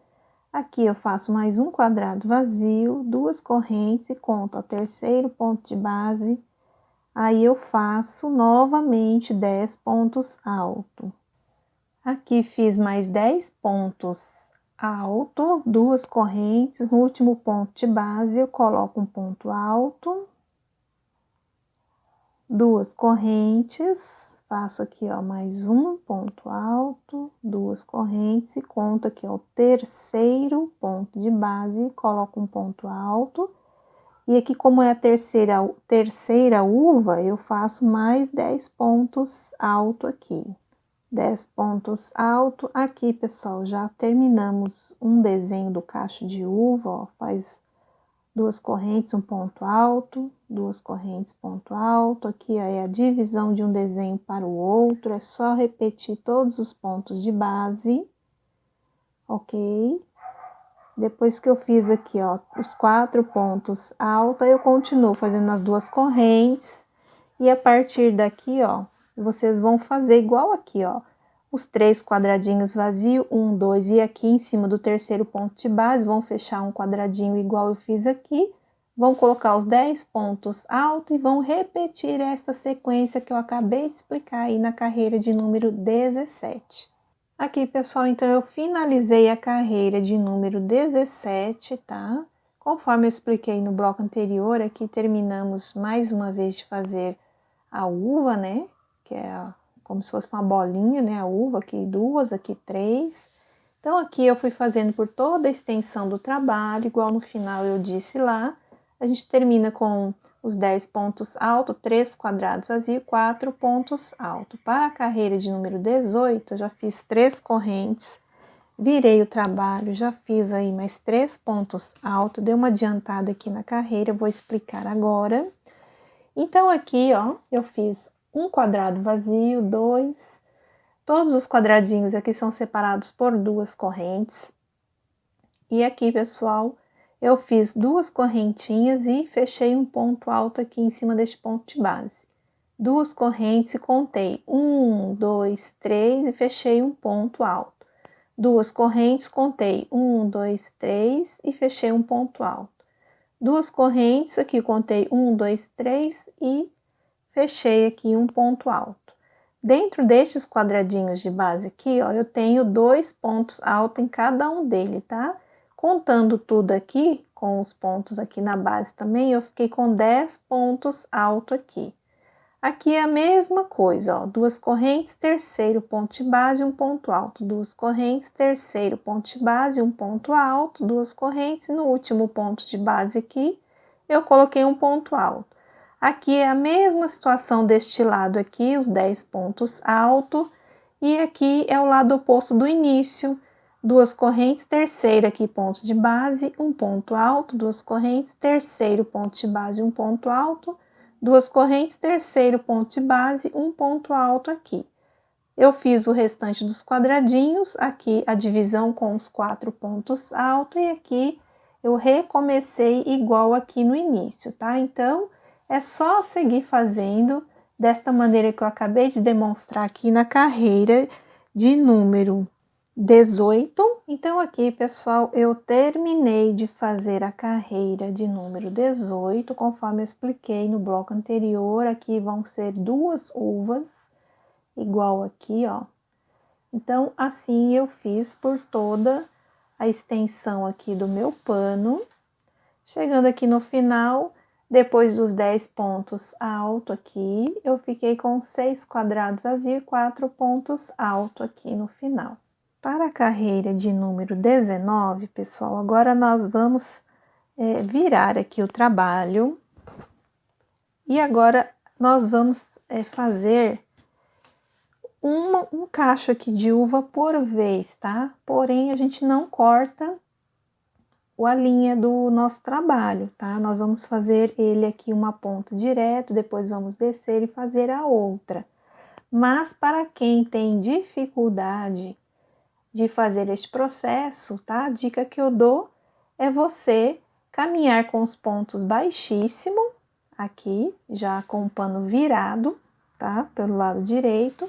[SPEAKER 1] Aqui eu faço mais um quadrado vazio, 2 correntes e conto o terceiro ponto de base. Aí, eu faço novamente 10 pontos altos. Aqui fiz mais 10 pontos alto, 2 correntes, no último ponto de base eu coloco um ponto alto, 2 correntes, faço aqui, ó, mais um ponto alto, 2 correntes e conto aqui, ó, o terceiro ponto de base, coloco um ponto alto. E aqui, como é a terceira uva, eu faço mais 10 pontos alto aqui. 10 pontos alto. Aqui, pessoal, já terminamos um desenho do cacho de uva, ó, faz 2 correntes, um ponto alto, 2 correntes, ponto alto. Aqui, ó, é a divisão de um desenho para o outro, é só repetir todos os pontos de base, ok? Depois que eu fiz aqui, ó, os 4 pontos altos, eu continuo fazendo as 2 correntes, e a partir daqui, ó, vocês vão fazer igual aqui, ó, os 3 quadradinhos vazios, 1, 2, e aqui em cima do terceiro ponto de base, vão fechar um quadradinho igual eu fiz aqui, vão colocar os 10 pontos altos e vão repetir essa sequência que eu acabei de explicar aí na carreira de número 17. Aqui, pessoal, então eu finalizei a carreira de número 17, tá? Conforme eu expliquei no bloco anterior, aqui terminamos mais uma vez de fazer a uva, né? Que é como se fosse uma bolinha, né? A uva, aqui 2, aqui 3. Então, aqui eu fui fazendo por toda a extensão do trabalho, igual no final eu disse lá. A gente termina com os 10 pontos altos, 3 quadrados vazios, 4 pontos altos. Para a carreira de número 18, eu já fiz 3 correntes, virei o trabalho, já fiz aí mais 3 pontos altos, dei uma adiantada aqui na carreira, eu vou explicar agora. Então, aqui, ó, eu fiz um quadrado vazio, 2, todos os quadradinhos aqui são separados por 2 correntes. E aqui, pessoal, eu fiz 2 correntinhas e fechei um ponto alto aqui em cima deste ponto de base. 2 correntes e contei 1, 2, 3 e fechei um ponto alto. 2 correntes, contei 1, 2, 3 e fechei um ponto alto. 2 correntes, aqui contei 1, 2, 3 e fechei aqui um ponto alto. Dentro destes quadradinhos de base aqui, ó, eu tenho 2 pontos altos em cada um deles, tá? Contando tudo aqui, com os pontos aqui na base também, eu fiquei com 10 pontos altos aqui. Aqui é a mesma coisa, ó, 2 correntes, terceiro ponto de base, um ponto alto, 2 correntes, terceiro ponto de base, um ponto alto, 2 correntes, e no último ponto de base aqui, eu coloquei um ponto alto. Aqui é a mesma situação deste lado aqui, os 10 pontos altos, e aqui é o lado oposto do início, 2 correntes, terceira aqui ponto de base, um ponto alto, 2 correntes, terceiro ponto de base, um ponto alto, 2 correntes, terceiro ponto de base, um ponto alto aqui. Eu fiz o restante dos quadradinhos, aqui a divisão com os 4 pontos altos, e aqui eu recomecei igual aqui no início, tá? Então, é só seguir fazendo desta maneira que eu acabei de demonstrar aqui na carreira de número 18. Então, aqui, pessoal, eu terminei de fazer a carreira de número 18, conforme eu expliquei no bloco anterior. Aqui vão ser 2 uvas, igual aqui, ó. Então, assim eu fiz por toda a extensão aqui do meu pano. Chegando aqui no final, depois dos 10 pontos alto aqui, eu fiquei com 6 quadrados vazios e 4 pontos alto aqui no final. Para a carreira de número 19, pessoal, agora nós vamos virar aqui o trabalho. E agora nós vamos fazer um cacho aqui de uva por vez, tá? Porém, a gente não corta a linha do nosso trabalho, tá? Nós vamos fazer ele aqui uma ponta direto, depois vamos descer e fazer a outra. Mas para quem tem dificuldade de fazer este processo, tá? A dica que eu dou é você caminhar com os pontos baixíssimo, aqui, já com o pano virado, tá? Pelo lado direito.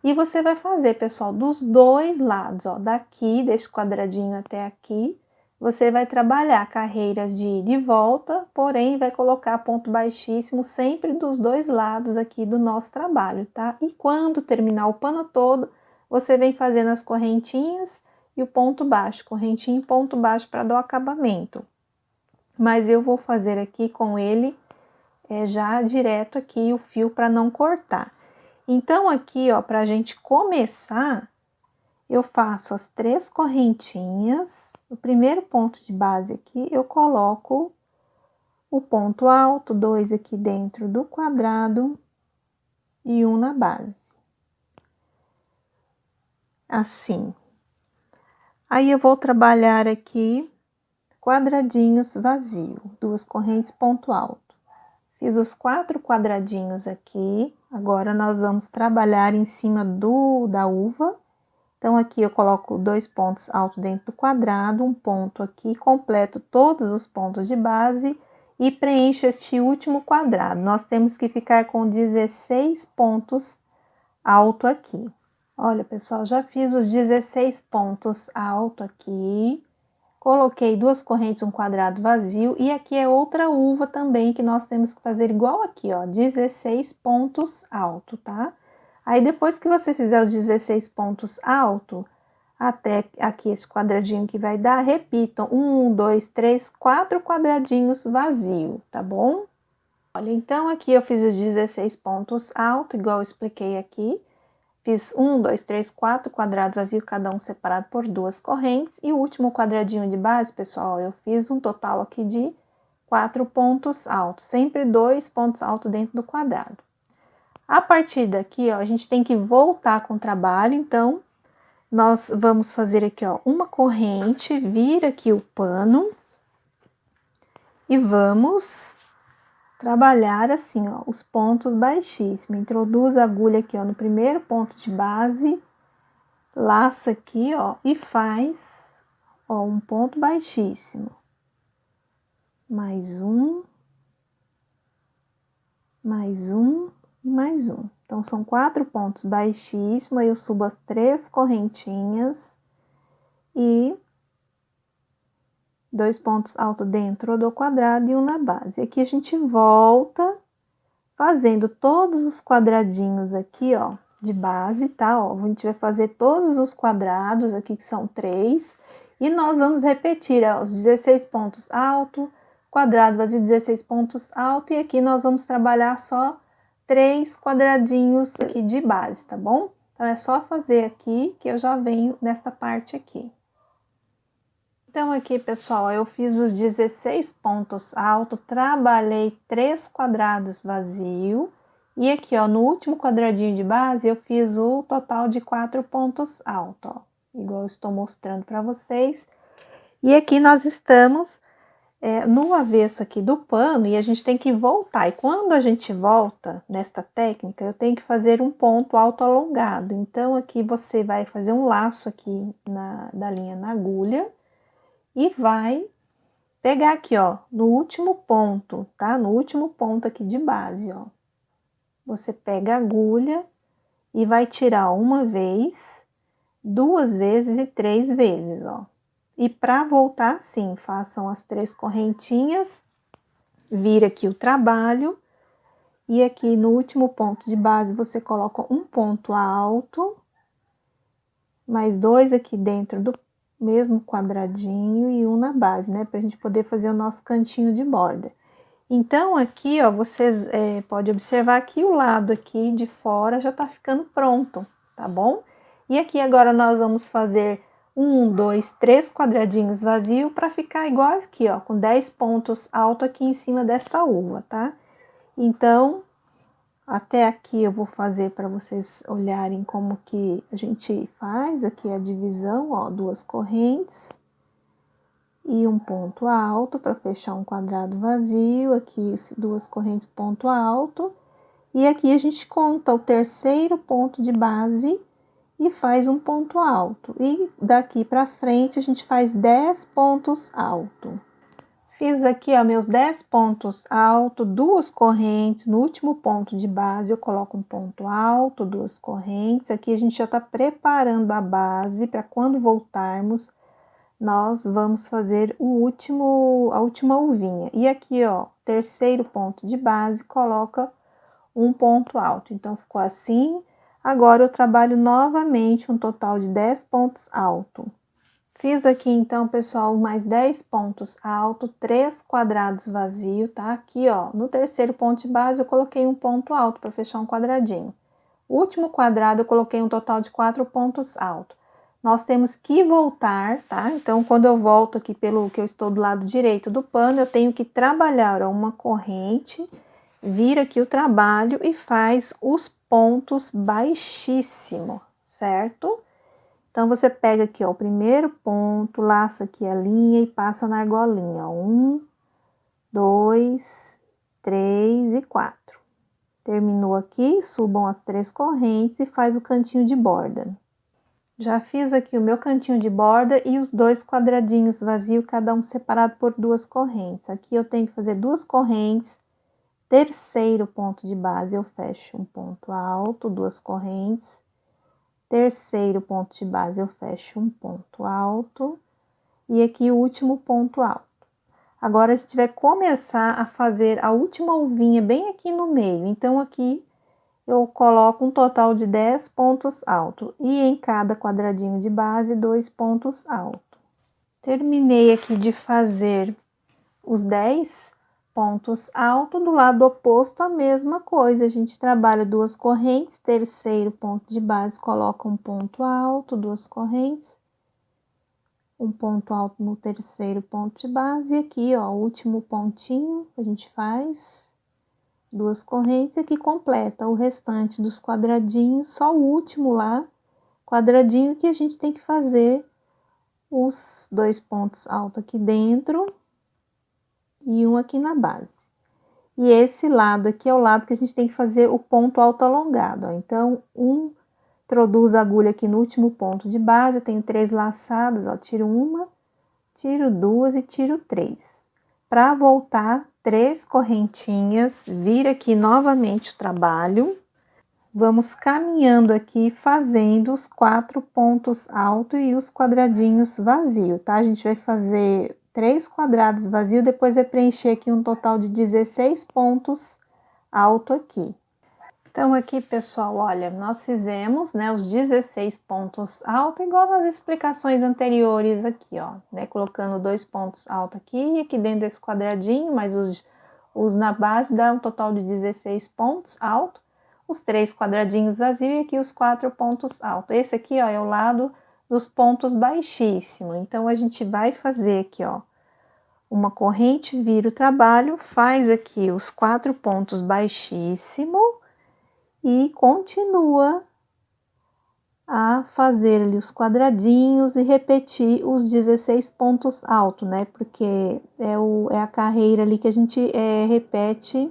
[SPEAKER 1] E você vai fazer, pessoal, dos dois lados, ó, daqui, desse quadradinho até aqui, você vai trabalhar carreiras de ida e volta, porém vai colocar ponto baixíssimo sempre dos dois lados aqui do nosso trabalho, tá? E quando terminar o pano todo, você vem fazendo as correntinhas e o ponto baixo, correntinha e ponto baixo para dar o acabamento. Mas eu vou fazer aqui com ele já direto aqui o fio para não cortar. Então, aqui, ó, para a gente começar, eu faço as 3 correntinhas. O primeiro ponto de base aqui, eu coloco o ponto alto, 2 aqui dentro do quadrado e 1 na base. Assim. Aí, eu vou trabalhar aqui quadradinhos vazio, 2 correntes, ponto alto. Fiz os 4 quadradinhos aqui, agora nós vamos trabalhar em cima da uva. Então, aqui eu coloco 2 pontos altos dentro do quadrado, um ponto aqui, completo todos os pontos de base e preencho este último quadrado. Nós temos que ficar com 16 pontos alto aqui. Olha, pessoal, já fiz os 16 pontos alto aqui. Coloquei 2 correntes, um quadrado vazio, e aqui é outra uva também que nós temos que fazer igual aqui, ó, 16 pontos alto, tá? Aí, depois que você fizer os 16 pontos alto, até aqui esse quadradinho que vai dar, repitam 1, 2, 3, 4 quadradinhos vazio, tá bom? Olha, então aqui eu fiz os 16 pontos alto, igual eu expliquei aqui. Fiz 1, 2, 3, 4 quadrados vazios, cada um separado por 2 correntes. E o último quadradinho de base, pessoal, eu fiz um total aqui de 4 pontos altos. Sempre 2 pontos altos dentro do quadrado. A partir daqui, ó, a gente tem que voltar com o trabalho. Então, nós vamos fazer aqui, ó, uma corrente, vira aqui o pano. E vamos trabalhar assim, ó, os pontos baixíssimos. Introduz a agulha aqui, ó, no primeiro ponto de base, laça aqui, ó, e faz, ó, um ponto baixíssimo. Mais um e mais um. Então, são 4 pontos baixíssimos, aí eu subo as 3 correntinhas e 2 pontos altos dentro do quadrado e 1 na base. Aqui a gente volta fazendo todos os quadradinhos aqui, ó, de base, tá? Ó, a gente vai fazer todos os quadrados aqui, que são 3, e nós vamos repetir, ó, os 16 pontos alto, quadrado vazio, 16 pontos alto, e aqui nós vamos trabalhar só 3 quadradinhos aqui de base, tá bom? Então, é só fazer aqui, que eu já venho nesta parte aqui. Então, aqui, pessoal, eu fiz os 16 pontos altos, trabalhei 3 quadrados vazio, e aqui, ó, no último quadradinho de base, eu fiz o total de 4 pontos altos, ó, igual eu estou mostrando para vocês. E aqui nós estamos no avesso aqui do pano, e a gente tem que voltar. E quando a gente volta nesta técnica, eu tenho que fazer um ponto alto alongado. Então, aqui você vai fazer um laço aqui da linha na agulha, e vai pegar aqui, ó, no último ponto, tá? No último ponto aqui de base, ó. Você pega a agulha e vai tirar uma vez, 2 vezes e 3 vezes, ó. E para voltar, sim, façam as 3 correntinhas, vira aqui o trabalho, e aqui no último ponto de base você coloca um ponto alto, mais 2 aqui dentro do mesmo quadradinho e um na base, né? Pra gente poder fazer o nosso cantinho de borda. Então, aqui, ó, vocês podem observar que o lado aqui de fora já tá ficando pronto, tá bom? E aqui agora nós vamos fazer 1, 2, 3 quadradinhos vazios para ficar igual aqui, ó, com 10 pontos altos aqui em cima desta uva, tá? Então, até aqui eu vou fazer para vocês olharem como que a gente faz aqui a divisão, ó, 2 correntes e um ponto alto para fechar um quadrado vazio, aqui 2 correntes ponto alto, e aqui a gente conta o terceiro ponto de base e faz um ponto alto, e daqui para frente a gente faz 10 pontos altos. Fiz aqui, ó, meus 10 pontos altos, 2 correntes, no último ponto de base eu coloco um ponto alto, 2 correntes, aqui a gente já tá preparando a base para quando voltarmos nós vamos fazer a última uvinha. E aqui, ó, terceiro ponto de base, coloca um ponto alto. Então, ficou assim. Agora, eu trabalho novamente um total de 10 pontos altos. Fiz aqui, então, pessoal, mais 10 pontos altos, 3 quadrados vazios, tá? Aqui, ó, no terceiro ponto de base, eu coloquei um ponto alto para fechar um quadradinho. O último quadrado, eu coloquei um total de 4 pontos altos. Nós temos que voltar, tá? Então, quando eu volto aqui pelo que eu estou do lado direito do pano, eu tenho que trabalhar, ó, uma corrente, vira aqui o trabalho e faz os pontos baixíssimo, certo? Então, você pega aqui, ó, o primeiro ponto, laça aqui a linha e passa na argolinha, ó, 1, 2, 3 e 4. Terminou aqui, subam as 3 correntes e faz o cantinho de borda. Já fiz aqui o meu cantinho de borda e os 2 quadradinhos vazios, cada um separado por 2 correntes. Aqui eu tenho que fazer 2 correntes, terceiro ponto de base eu fecho um ponto alto, 2 correntes, terceiro ponto de base eu fecho um ponto alto e aqui o último ponto alto. Agora a gente vai começar a fazer a última uvinha bem aqui no meio, então aqui eu coloco um total de 10 pontos altos e em cada quadradinho de base 2 pontos altos. Terminei aqui de fazer os 10 pontos altos, do lado oposto a mesma coisa, a gente trabalha 2 correntes, terceiro ponto de base, coloca um ponto alto, 2 correntes, um ponto alto no terceiro ponto de base, e aqui, ó, o último pontinho a gente faz 2 correntes e aqui completa o restante dos quadradinhos, só o último lá, quadradinho que a gente tem que fazer os 2 pontos altos aqui dentro e um aqui na base. E esse lado aqui é o lado que a gente tem que fazer o ponto alto alongado, ó. Então, introduz a agulha aqui no último ponto de base, eu tenho 3 laçadas, ó, tiro uma, tiro 2 e tiro 3. Para voltar, 3 correntinhas, vira aqui novamente o trabalho. Vamos caminhando aqui, fazendo os 4 pontos altos e os quadradinhos vazios, tá? A gente vai fazer 3 quadrados vazios, depois vai preencher aqui um total de 16 pontos alto aqui. Então, aqui, pessoal, olha, nós fizemos, né, os 16 pontos altos, igual nas explicações anteriores aqui, ó, né, colocando 2 pontos altos aqui e aqui dentro desse quadradinho, mas os na base dá um total de 16 pontos altos, os 3 quadradinhos vazios e aqui os 4 pontos altos. Esse aqui, ó, é o lado dos pontos baixíssimos. Então, a gente vai fazer aqui, ó, uma corrente, vira o trabalho, faz aqui os 4 pontos baixíssimos, e continua a fazer ali os quadradinhos e repetir os 16 pontos altos, né? Porque é a carreira ali que a gente repete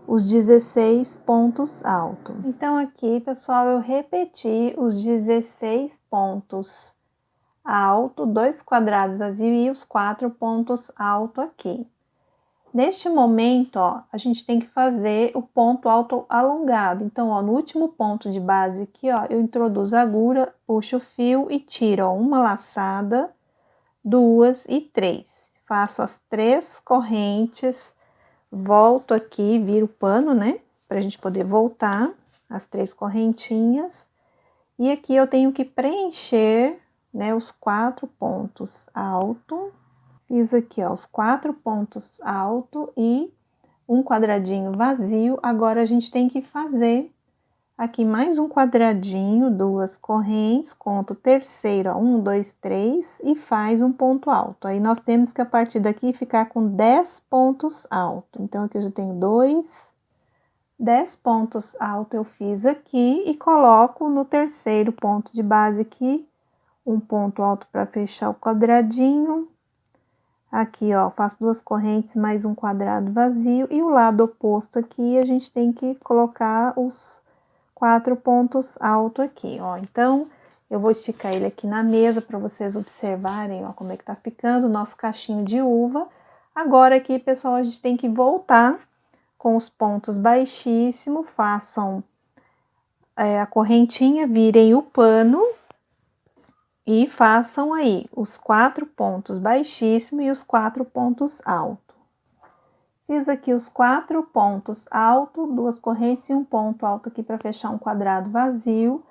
[SPEAKER 1] os 16 pontos altos. Então, aqui, pessoal, eu repeti os 16 pontos altos, 2 quadrados vazios e os 4 pontos altos aqui. Neste momento, ó, a gente tem que fazer o ponto alto alongado. Então, ó, no último ponto de base aqui, ó, eu introduzo a agulha, puxo o fio e tiro, ó, uma laçada, 2 e 3. Faço as 3 correntes, volto aqui, viro o pano, né? Pra gente poder voltar as 3 correntinhas. E aqui eu tenho que preencher, né, os 4 pontos alto. Fiz aqui, ó, os 4 pontos alto e um quadradinho vazio. Agora a gente tem que fazer aqui mais um quadradinho, 2 correntes, conto o terceiro, ó, 1, 2, 3 e faz um ponto alto. Aí nós temos que a partir daqui ficar com 10 pontos altos. Então aqui eu já tenho 10 pontos altos eu fiz aqui e coloco no terceiro ponto de base aqui um ponto alto para fechar o quadradinho. Aqui, ó, faço 2 correntes mais um quadrado vazio e o lado oposto aqui a gente tem que colocar os 4 pontos altos aqui, ó. Então, eu vou esticar ele aqui na mesa para vocês observarem, ó, como é que tá ficando o nosso cachinho de uva. Agora aqui, pessoal, a gente tem que voltar com os pontos baixíssimos, façam a correntinha, virem o pano e façam aí os 4 pontos baixíssimos e os 4 pontos altos. Fiz aqui os 4 pontos altos, 2 correntes e um ponto alto aqui para fechar um quadrado vazio.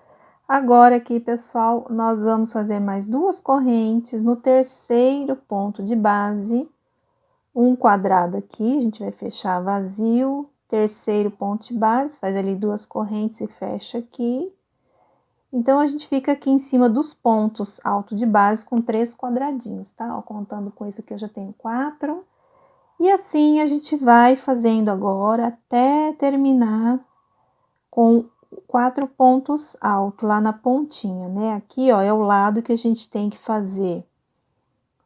[SPEAKER 1] Agora aqui, pessoal, nós vamos fazer mais 2 correntes no terceiro ponto de base, um quadrado aqui, a gente vai fechar vazio, terceiro ponto de base, faz ali 2 correntes e fecha aqui. Então, a gente fica aqui em cima dos pontos alto de base com 3 quadradinhos, tá? Ó, contando com isso aqui, eu já tenho 4. E assim, a gente vai fazendo agora até terminar com 4 pontos altos lá na pontinha, né? Aqui, ó, é o lado que a gente tem que fazer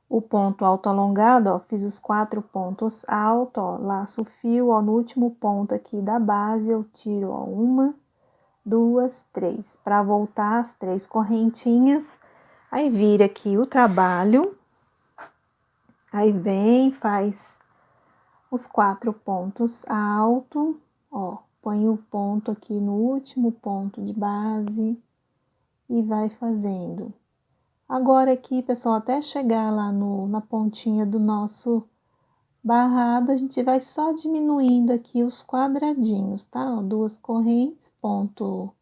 [SPEAKER 1] o ponto alto alongado, ó, fiz os 4 pontos altos, ó, laço o fio, ó, no último ponto aqui da base, eu tiro, ó, 1, 2, 3, para voltar as 3 correntinhas, aí vira aqui o trabalho, aí vem, faz os 4 pontos altos, ó, põe o ponto aqui no último ponto de base e vai fazendo. Agora aqui, pessoal, até chegar lá na pontinha do nosso barrado, a gente vai só diminuindo aqui os quadradinhos, tá? Ó, 2 correntes, ponto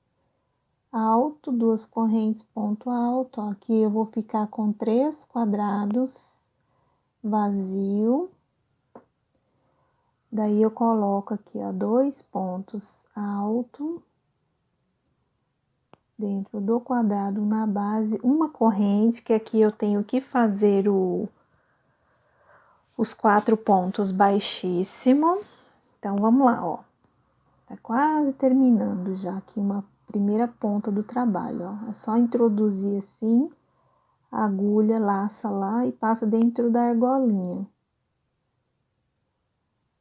[SPEAKER 1] alto, 2 correntes, ponto alto. Ó, aqui eu vou ficar com 3 quadrados vazio. Daí eu coloco aqui, ó, 2 pontos alto dentro do quadrado na base, uma corrente, que aqui eu tenho que fazer os 4 pontos baixíssimo. Então, vamos lá, ó. Tá quase terminando já aqui uma primeira ponta do trabalho, ó. É só introduzir assim, a agulha, laça lá e passa dentro da argolinha.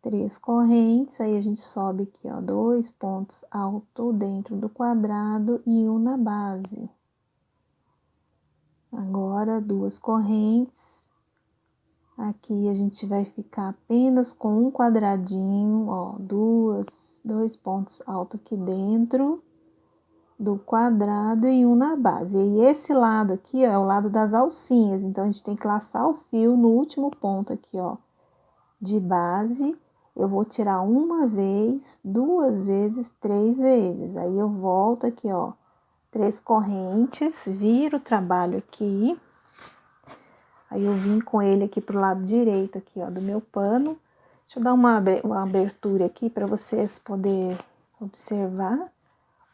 [SPEAKER 1] 3 correntes, aí a gente sobe aqui, ó, 2 pontos altos dentro do quadrado e um na base. Agora, 2 correntes. Aqui a gente vai ficar apenas com um quadradinho, ó, 2 pontos altos aqui dentro do quadrado e um na base. E esse lado aqui, ó, é o lado das alcinhas, então a gente tem que laçar o fio no último ponto aqui, ó, de base. Eu vou tirar uma vez, 2 vezes, 3 vezes. Aí eu volto aqui, ó, 3 correntes, viro o trabalho aqui. Aí eu vim com ele aqui pro lado direito aqui, ó, do meu pano. Deixa eu dar uma abertura aqui para vocês poderem observar.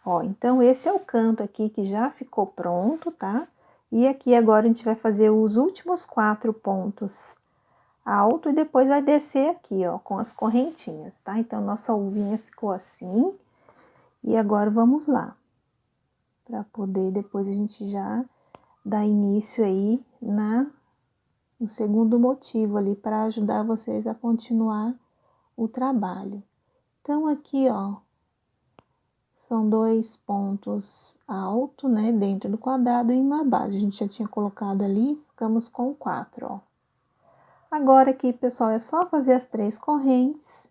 [SPEAKER 1] Ó, então esse é o canto aqui que já ficou pronto, tá? E aqui agora a gente vai fazer os últimos 4 pontos alto e depois vai descer aqui, ó, com as correntinhas, tá? Então, nossa uvinha ficou assim. E agora, vamos lá. Pra poder, depois a gente já dar início aí no segundo motivo ali, para ajudar vocês a continuar o trabalho. Então, aqui, ó, são 2 pontos altos, né, dentro do quadrado e na base. A gente já tinha colocado ali, ficamos com 4, ó. Agora aqui, pessoal, é só fazer as 3 correntes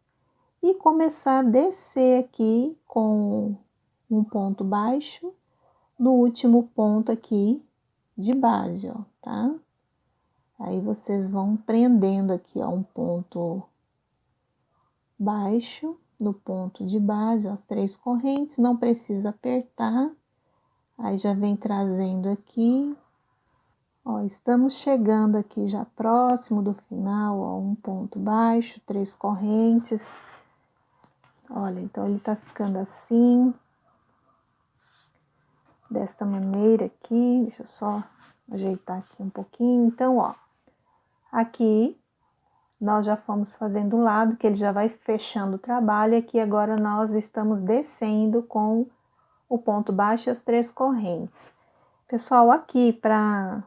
[SPEAKER 1] e começar a descer aqui com um ponto baixo no último ponto aqui de base, ó, tá? Aí vocês vão prendendo aqui, ó, um ponto baixo no ponto de base, ó, as 3 correntes, não precisa apertar. Aí já vem trazendo aqui, ó, estamos chegando aqui já próximo do final, ó, um ponto baixo, 3 correntes. Olha, então ele tá ficando assim, desta maneira aqui, deixa eu só ajeitar aqui um pouquinho. Então, ó, aqui nós já fomos fazendo um lado, que ele já vai fechando o trabalho, e aqui agora nós estamos descendo com o ponto baixo e as 3 correntes. Pessoal, aqui para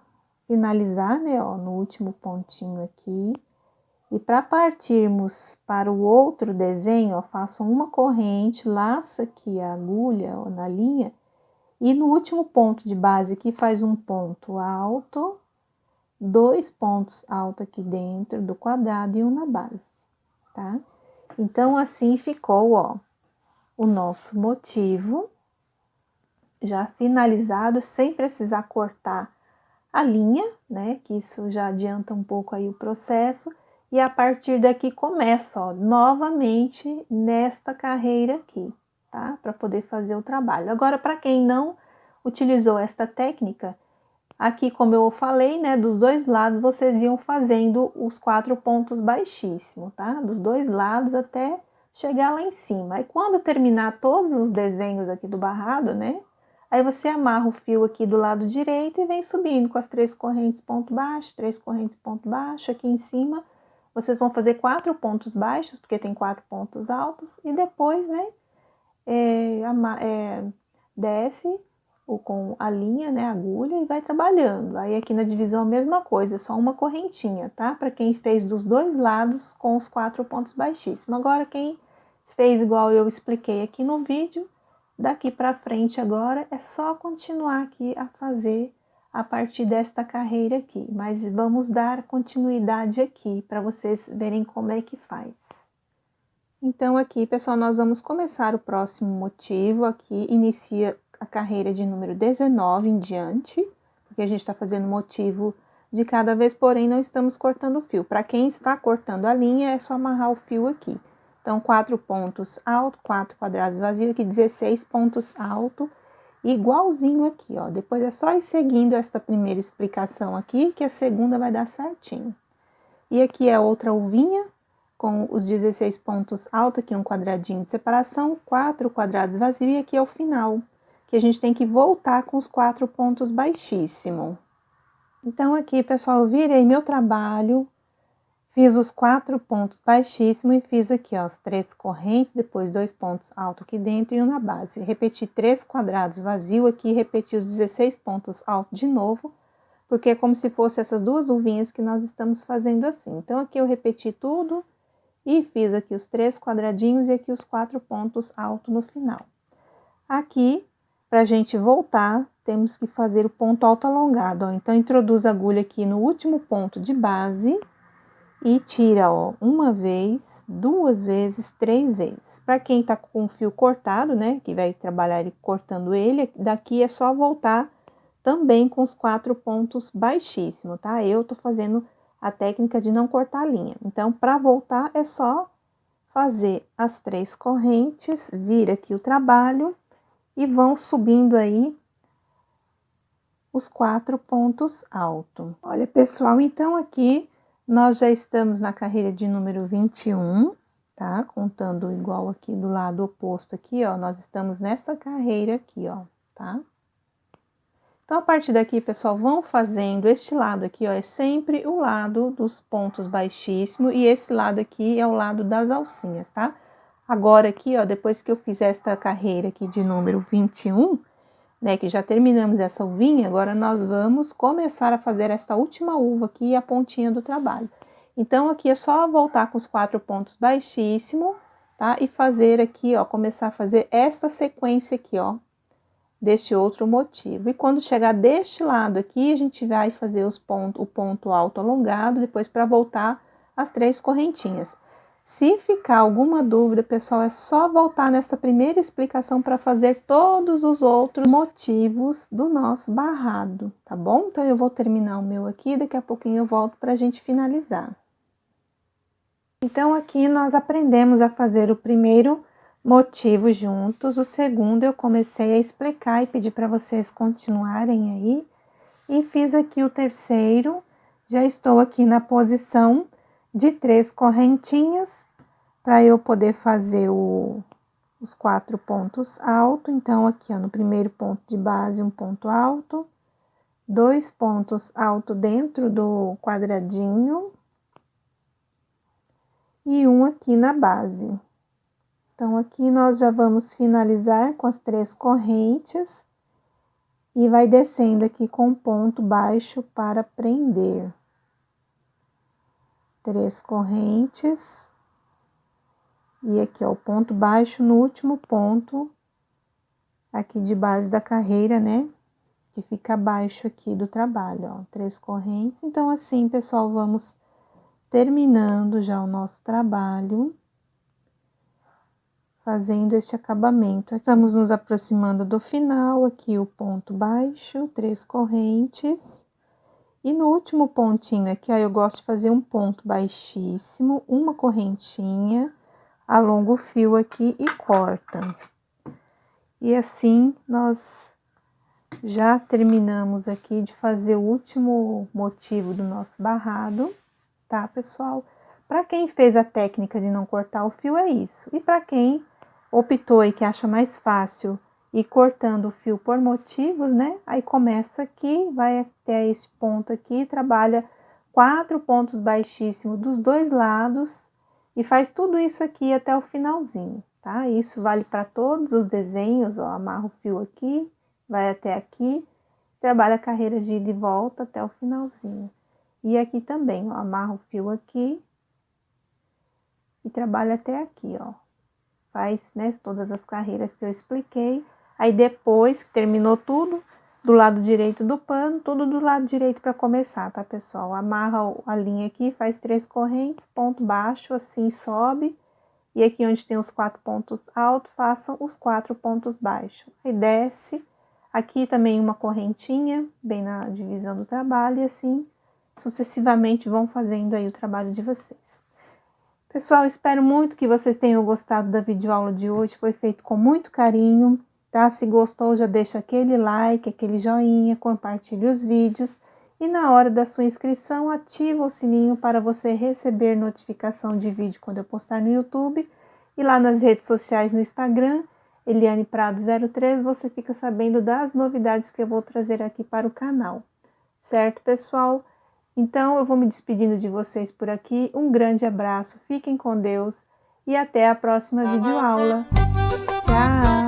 [SPEAKER 1] finalizar, né, ó, no último pontinho aqui, e para partirmos para o outro desenho, ó, façam uma corrente, laça aqui a agulha, ó, na linha, e no último ponto de base aqui faz um ponto alto, 2 pontos altos aqui dentro do quadrado e um na base, tá? Então, assim ficou, ó, o nosso motivo já finalizado, sem precisar cortar a linha, né? Que isso já adianta um pouco aí o processo. E a partir daqui começa, ó, novamente nesta carreira aqui, tá? Para poder fazer o trabalho. Agora, para quem não utilizou esta técnica, aqui, como eu falei, né, dos dois lados vocês iam fazendo os 4 pontos baixíssimos, tá? Dos dois lados até chegar lá em cima. Aí, quando terminar todos os desenhos aqui do barrado, né, aí você amarra o fio aqui do lado direito e vem subindo com as 3 correntes ponto baixo, 3 correntes ponto baixo. Aqui em cima, vocês vão fazer 4 pontos baixos, porque tem 4 pontos altos, e depois, né, desce com a linha, né, a agulha, e vai trabalhando. Aí aqui na divisão a mesma coisa, só uma correntinha, tá? Para quem fez dos dois lados com os 4 pontos baixíssimos. Agora, quem fez igual eu expliquei aqui no vídeo, daqui para frente agora é só continuar aqui a fazer a partir desta carreira aqui. Mas vamos dar continuidade aqui para vocês verem como é que faz. Então, aqui, pessoal, nós vamos começar o próximo motivo. Aqui inicia a carreira de número 19 em diante, porque a gente está fazendo motivo de cada vez, porém não estamos cortando o fio. Para quem está cortando a linha, é só amarrar o fio aqui. Então, 4 pontos altos, 4 quadrados vazios, aqui 16 pontos altos, igualzinho aqui, ó. Depois é só ir seguindo essa primeira explicação aqui, que a segunda vai dar certinho. E aqui é outra uvinha, com os 16 pontos altos, aqui um quadradinho de separação, 4 quadrados vazios, e aqui é o final, que a gente tem que voltar com os 4 pontos baixíssimos. Então, aqui, pessoal, eu virei meu trabalho, fiz os 4 pontos baixíssimos e fiz aqui, ó, as 3 correntes, depois 2 pontos altos aqui dentro e um na base. Repeti 3 quadrados vazios aqui, repeti os 16 pontos altos de novo, porque é como se fosse essas duas uvinhas que nós estamos fazendo assim. Então, aqui eu repeti tudo e fiz aqui os 3 quadradinhos e aqui os 4 pontos altos no final. Aqui, para a gente voltar, temos que fazer o ponto alto alongado, ó. Então, introduz a agulha aqui no último ponto de base e tira, ó, uma vez, 2 vezes, 3 vezes. Para quem tá com o fio cortado, né, que vai trabalhar ele cortando ele, daqui é só voltar também com os 4 pontos baixíssimos, tá? Eu tô fazendo a técnica de não cortar a linha. Então, para voltar, é só fazer as 3 correntes, vira aqui o trabalho e vão subindo aí os 4 pontos altos. Olha, pessoal, então aqui nós já estamos na carreira de número 21, tá? Contando igual aqui do lado oposto aqui, ó, nós estamos nessa carreira aqui, ó, tá? Então, a partir daqui, pessoal, vão fazendo este lado aqui, ó, é sempre o lado dos pontos baixíssimos, e esse lado aqui é o lado das alcinhas, tá? Agora aqui, ó, depois que eu fiz esta carreira aqui de número 21, né, que já terminamos essa uvinha, agora nós vamos começar a fazer esta última uva aqui, a pontinha do trabalho. Então, aqui é só voltar com os 4 pontos baixíssimos, tá? E fazer aqui, ó, começar a fazer essa sequência aqui, ó, deste outro motivo. E quando chegar deste lado aqui, a gente vai fazer o ponto alto alongado, depois para voltar as 3 correntinhas. Se ficar alguma dúvida, pessoal, é só voltar nessa primeira explicação para fazer todos os outros motivos do nosso barrado, tá bom? Então, eu vou terminar o meu aqui, daqui a pouquinho eu volto para a gente finalizar. Então, aqui nós aprendemos a fazer o primeiro motivo juntos, o segundo eu comecei a explicar e pedir para vocês continuarem aí. E fiz aqui o terceiro, já estou aqui na posição de 3 correntinhas, para eu poder fazer os 4 pontos altos. Então, aqui, ó, no primeiro ponto de base, um ponto alto, 2 pontos altos dentro do quadradinho, e um aqui na base. Então, aqui nós já vamos finalizar com as 3 correntes, e vai descendo aqui com ponto baixo para prender. 3 correntes, e aqui, ó, o ponto baixo no último ponto, aqui de base da carreira, né? Que fica abaixo aqui do trabalho, ó, 3 correntes. Então, assim, pessoal, vamos terminando já o nosso trabalho, fazendo este acabamento. Estamos nos aproximando do final, aqui o ponto baixo, 3 correntes. E no último pontinho aqui, ó, eu gosto de fazer um ponto baixíssimo, uma correntinha, alonga o fio aqui e corta. E assim, nós já terminamos aqui de fazer o último motivo do nosso barrado, tá, pessoal? Para quem fez a técnica de não cortar o fio, é isso. E para quem optou e que acha mais fácil ir cortando o fio por motivos, né? Aí começa aqui, vai até esse ponto aqui, trabalha 4 pontos baixíssimos dos 2 lados e faz tudo isso aqui até o finalzinho, tá? Isso vale para todos os desenhos, ó, amarra o fio aqui, vai até aqui, trabalha carreiras de ida e volta até o finalzinho. E aqui também, ó, amarra o fio aqui e trabalha até aqui, ó. Faz, né, todas as carreiras que eu expliquei. Aí, depois que terminou tudo, do lado direito do pano, tudo do lado direito para começar, tá, pessoal? Amarra a linha aqui, faz 3 correntes, ponto baixo, assim, sobe. E aqui onde tem os 4 pontos altos, façam os 4 pontos baixos. Aí, desce. Aqui também uma correntinha, bem na divisão do trabalho, e assim, sucessivamente vão fazendo aí o trabalho de vocês. Pessoal, espero muito que vocês tenham gostado da videoaula de hoje, foi feito com muito carinho, tá? Se gostou, já deixa aquele like, aquele joinha, compartilhe os vídeos e na hora da sua inscrição, ativa o sininho para você receber notificação de vídeo quando eu postar no YouTube e lá nas redes sociais no Instagram, Eliane Prado 03, você fica sabendo das novidades que eu vou trazer aqui para o canal, certo, pessoal? Então, eu vou me despedindo de vocês por aqui. Um grande abraço, fiquem com Deus e até a próxima videoaula. Tchau!